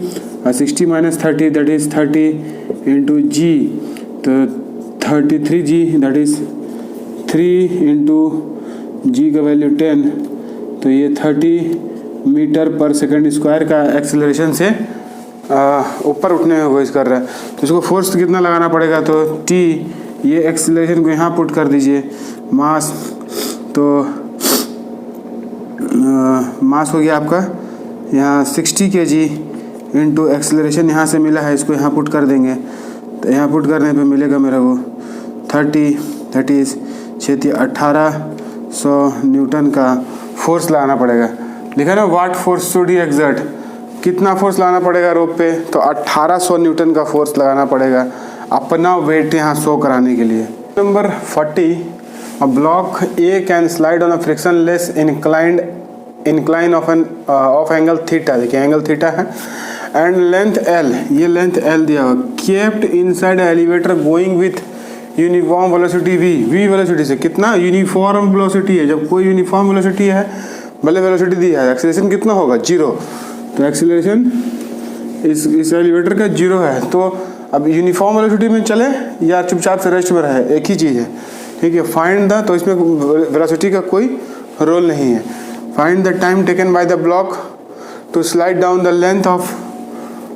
और 60 minus 30 that is 30 into G, तो 33 जी दैट इज़ 3 इंटू जी का वैल्यू 10, तो ये 30 मीटर पर सेकंड स्क्वायर का एक्सेलरेशन से ऊपर उठने में कोशिश कर रहा है। तो इसको फोर्स कितना लगाना पड़ेगा, तो टी, ये एक्सेलरेशन को यहाँ पुट कर दीजिए, मास, तो मास हो गया आपका यहाँ 60 kg इंटू एक्सेलरेशन यहाँ से मिला है, इसको यहाँ पुट कर देंगे, तो यहाँ पुट करने पे मिलेगा मेरा वो 30 1800 न्यूटन का फोर्स लगाना पड़ेगा। लिखा ना, what force should he exert, कितना फोर्स लगाना पड़ेगा रोप पे, तो 1800 न्यूटन का फोर्स लगाना पड़ेगा अपना वेट यहाँ शो कराने के लिए। Number 40, a block A can slide on a frictionless incline of angle theta, देखिए एंगल थीटा है, एंड लेंथ एल, ये लेंथ एल दिया हुआ, kept inside elevator going with uniform velocity V velocity से, कितना यूनिफॉर्म वेलोसिटी है, जब कोई यूनिफॉर्म वेलोसिटी है, भले वेलोसिटी दी है, एक्सीलरेशन कितना होगा 0, तो एक्सीलरेशन इस एलिवेटर का 0 है। तो अब यूनिफॉर्म वेलोसिटी में चले या चुपचाप से रेस्ट में रहे, एक ही चीज़ है। ठीक है, फाइंड द, तो इसमें वेलोसिटी का कोई रोल नहीं है। Find the time taken by the block to slide down the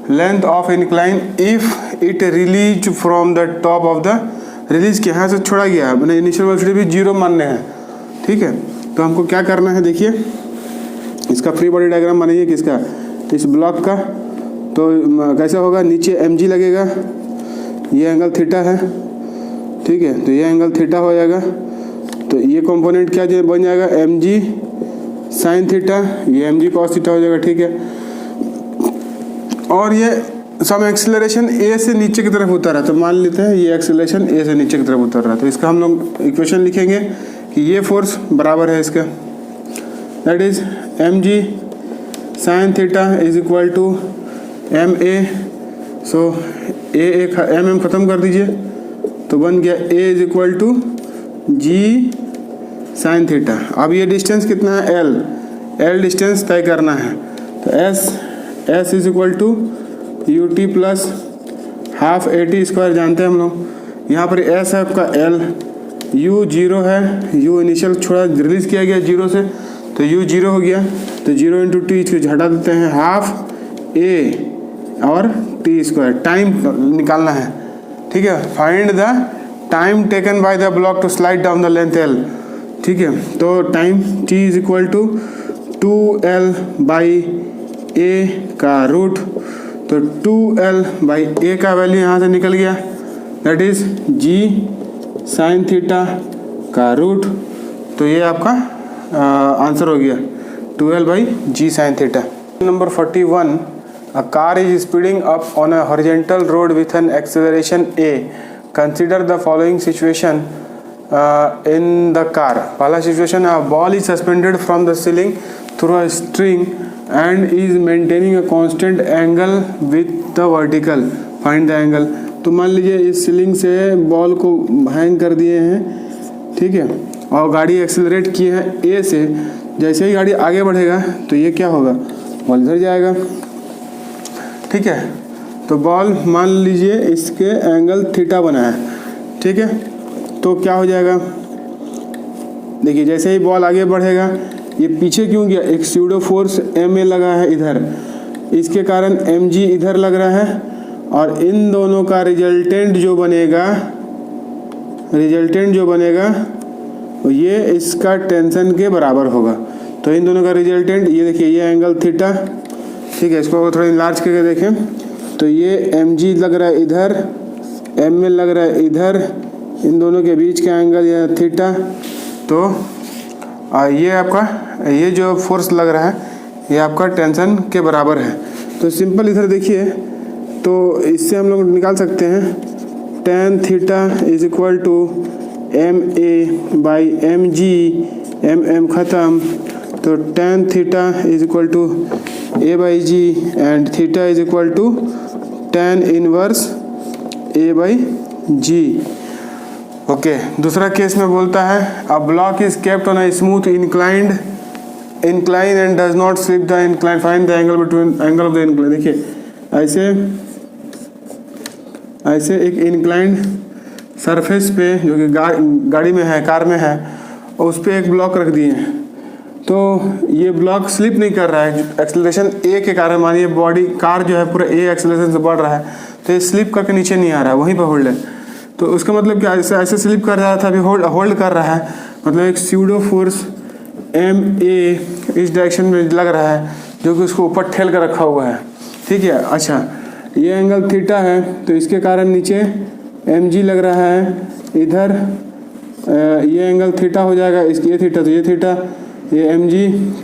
length of incline if it release from the top of the, release के यहाँ से छोड़ा गया, मैंने इनिशियल वेलोसिटी भी 0 मानने हैं। ठीक है, तो हमको क्या करना है, देखिए इसका फ्री बॉडी डायग्राम बनाइए किसका, तो इस ब्लॉक का, तो कैसा होगा, नीचे mg लगेगा, ये एंगल थीटा है, ठीक है, तो ये एंगल थीटा हो जाएगा, तो ये कंपोनेंट क्या बन जाएगा, mg साइन थीटा, ये mg कॉस थीटा हो जाएगा। ठीक है, और ये सम एक्सेलरेशन a से नीचे की तरफ उतर रहा है, तो मान लेते हैं ये एक्सेलरेशन a से नीचे की तरफ उतर रहा है, तो इसका हम लोग इक्वेशन लिखेंगे कि ये फोर्स बराबर है इसका, that is mg sine theta is equal to M A, so M M ख़त्म कर दीजिए, तो बन गया a is equal to g sine theta. अब ये डिस्टेंस कितना है, l डिस्टेंस तय करना है, तो s is equal to U T plus half AT² जानते हैं हम लोग। यहाँ पर S है आपका L, U 0 है, U इनिशियल छोड़ा रिलीज किया गया 0 से, तो U 0 हो गया, तो 0 × T इसको हटा देते हैं, हाफ A और T²। टाइम निकालना है, ठीक है। Find the time taken by the block to slide down the length L, ठीक है। तो टाइम T = 2L/A का रूट, तो 2L/A का वैल्यू यहाँ से निकल गया, that is G sin theta का रूट। तो ये आपका आंसर हो गया 2L/G sin theta. Number 41, a car is speeding up on a horizontal road with an acceleration A. Consider the following situation in the car. पहला situation है, a ball is suspended from the ceiling through a string and is maintaining a constant angle with the vertical. Find the angle. तो मान लीजिए इस ceiling से ball को hang कर दिए हैं, ठीक है, और गाड़ी एक्सेलरेट की है A से। जैसे ही गाड़ी आगे बढ़ेगा तो ये क्या होगा, बॉल इधर जाएगा, ठीक है। तो बॉल मान लीजिए इसके एंगल थीटा बना है, ठीक है। तो क्या हो जाएगा, देखिए जैसे ही बॉल आगे बढ़ेगा, ये पीछे क्यों गया, एक स्यूडो फोर्स MA लगा है इधर, इसके कारण mg इधर लग रहा है, और इन दोनों का रिजल्टेंट जो बनेगा ये इसका टेंशन के बराबर होगा। तो इन दोनों का रिजल्टेंट, ये देखिए ये एंगल थीटा, ठीक है, इसको थोड़ा इनलार्ज करके देखें, तो ये mg लग रहा है इधर, MA लग रहा है इधर, इन दोनों के बीच का एंगल यह थीटा। तो ये आपका ये जो फोर्स लग रहा है ये आपका टेंशन के बराबर है। तो सिंपल इधर देखिए, तो इससे हम लोग निकाल सकते हैं tan थीटा = MA/mg, mm ख़त्म, तो tan theta = A/g and theta = tan inverse A/g। Okay, दूसरा केस में बोलता है, a block is kept on a smooth incline and does not slip the incline, find the angle between angle of the incline. देखिए ऐसे एक inclined surface पे जो कि गाड़ी में है, कार में है, और उस पर एक ब्लॉक रख दिए हैं, तो ये ब्लॉक स्लिप नहीं कर रहा है एक्सेलरेशन A के कारण। मानिए बॉडी कार जो है पूरा A एक्सेलरेशन से बढ़ रहा है, तो ये स्लिप करके नीचे नहीं आ रहा है, वहीं पर होल्ड है। तो उसका मतलब क्या, ऐसे स्लिप कर रहा था, अभी होल्ड कर रहा है, मतलब एक स्यूडो फोर्स MA इस डायरेक्शन में लग रहा है, जो कि उसको ऊपर ठेल कर रखा हुआ है, ठीक है। अच्छा, ये एंगल थीटा है, तो इसके कारण नीचे mg लग रहा है इधर, ये एंगल थीटा हो जाएगा, इसकी ये थीटा, तो ये थीटा, ये mg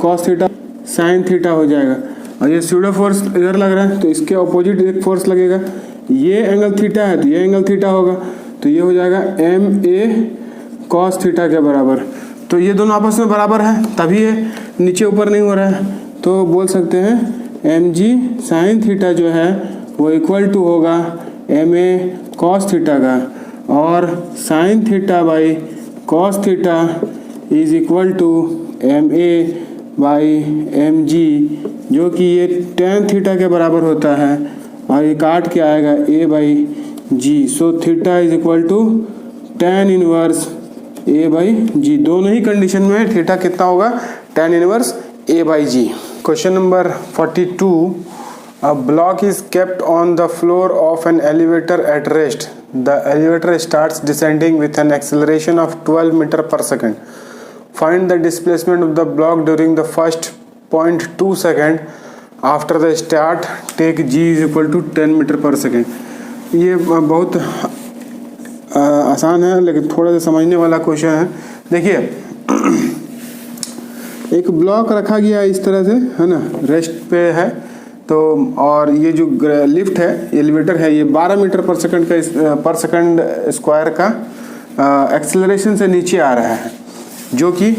cos theta sin theta हो जाएगा। और ये स्यूडो फोर्स इधर लग रहा है, तो इसके अपोजिट एक फोर्स लगेगा, ये एंगल थीटा है तो ये एंगल थीटा होगा, तो ये हो जाएगा MA cos थीटा के बराबर। तो ये दोनों आपस में बराबर है, तभी ये नीचे ऊपर नहीं हो रहा है। तो बोल सकते हैं mg sin थीटा जो है वो इक्वल टू होगा MA cos थीटा का, और sin theta by cos theta is equal to MA/mg, जो कि ये tan थीटा के बराबर होता है, और ये काट के आएगा A/g। So theta is equal to tan inverse A/g। दोनों ही कंडीशन में थीटा कितना होगा, tan inverse A/g। Question number 42, a block is kept on the floor of an elevator at rest. The elevator starts descending with an acceleration of 12 meters per second. Find the displacement of the block during the first 0.2 second after the start. Take g is equal to 10 meter per second. ये बहुत आसान है, लेकिन थोड़ा सा समझने वाला question है। देखिए एक ब्लॉक रखा गया इस तरह से, है ना, रेस्ट पे है, तो और ये जो लिफ्ट है, एलिवेटर है, ये 12 मीटर पर सेकंड स्क्वायर का एक्सेलरेशन से नीचे आ रहा है, जो कि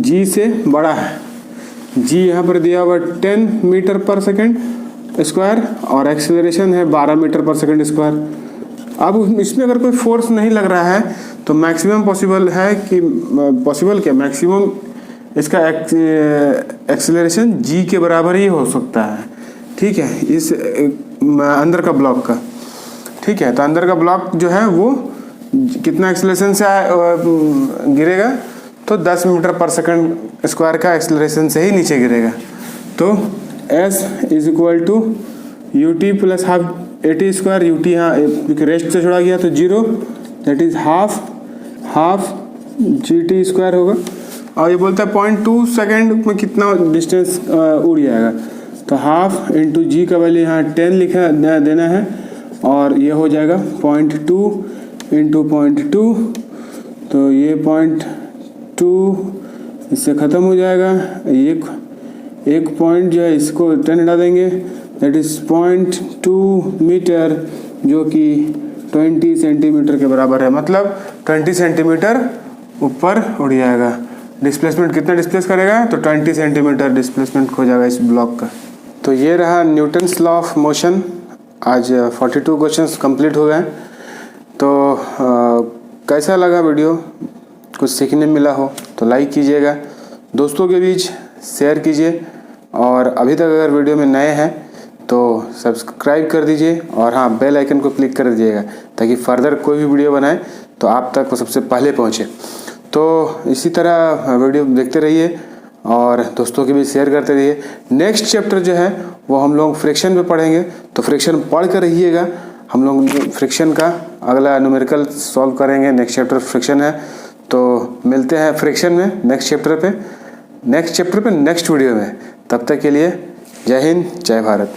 g से बड़ा है। g यहाँ पर दिया हुआ 10 मीटर पर सेकंड स्क्वायर और एक्सेलरेशन है 12 मीटर पर सेकंड स्क्वायर। अब इसमें अगर कोई फोर्स नहीं लग रहा है तो मैक्सिमम पॉसिबल है कि मैक्सिमम इसका एक्सेलरेशन g के बराबर ही हो सकता है, ठीक है, इस अंदर का ब्लॉक का। ठीक है, तो अंदर का ब्लॉक जो है वो कितना एक्सेलरेशन से गिरेगा, तो 10 मीटर पर सेकंड स्क्वायर का एक्सेलरेशन से ही नीचे गिरेगा। तो S is equal to U T plus half A T square, U T यहाँ रेस्ट से छोड़ा गया तो 0, that is half g T square होगा। और ये बोलता है 0.2 सेकेंड में कितना डिस्टेंस उड़ जाएगा, तो हाफ इंटू जी का वैल्यू यहाँ 10 लिखा देना है, और ये हो जाएगा 0.2 इंटू 0.2, तो ये 0.2 इससे ख़त्म हो जाएगा। एक पॉइंट जो है इसको 10 हटा देंगे, दैट इज़ 0.2 मीटर, जो कि 20 सेंटीमीटर के बराबर है। मतलब 20 सेंटीमीटर ऊपर उड़ जाएगा। डिस्प्लेसमेंट कितना डिस्प्लेस करेगा, तो 20 सेंटीमीटर डिस्प्लेसमेंट हो जाएगा इस ब्लॉक का। तो ये रहा न्यूटन्स लॉ ऑफ मोशन। आज 42 क्वेश्चंस कंप्लीट हो गए। तो कैसा लगा वीडियो, कुछ सीखने मिला हो तो लाइक कीजिएगा, दोस्तों के बीच शेयर कीजिए, और अभी तक अगर वीडियो में नए हैं तो सब्सक्राइब कर दीजिए, और हाँ, बेल आइकन को क्लिक कर दीजिएगा ताकि फर्दर कोई भी वीडियो बनाए तो आप तक वो सबसे पहले पहुँचे। तो इसी तरह वीडियो देखते रहिए और दोस्तों के बीच शेयर करते रहिए। नेक्स्ट चैप्टर जो है वो हम लोग फ्रिक्शन पे पढ़ेंगे, तो फ्रिक्शन पढ़ कर रहिएगा। हम लोग फ्रिक्शन का अगला न्यूमेरिकल सॉल्व करेंगे। नेक्स्ट चैप्टर फ्रिक्शन है, तो मिलते हैं फ्रिक्शन में नेक्स्ट चैप्टर पे नेक्स्ट वीडियो में। तब तक के लिए जय हिंद, जय भारत।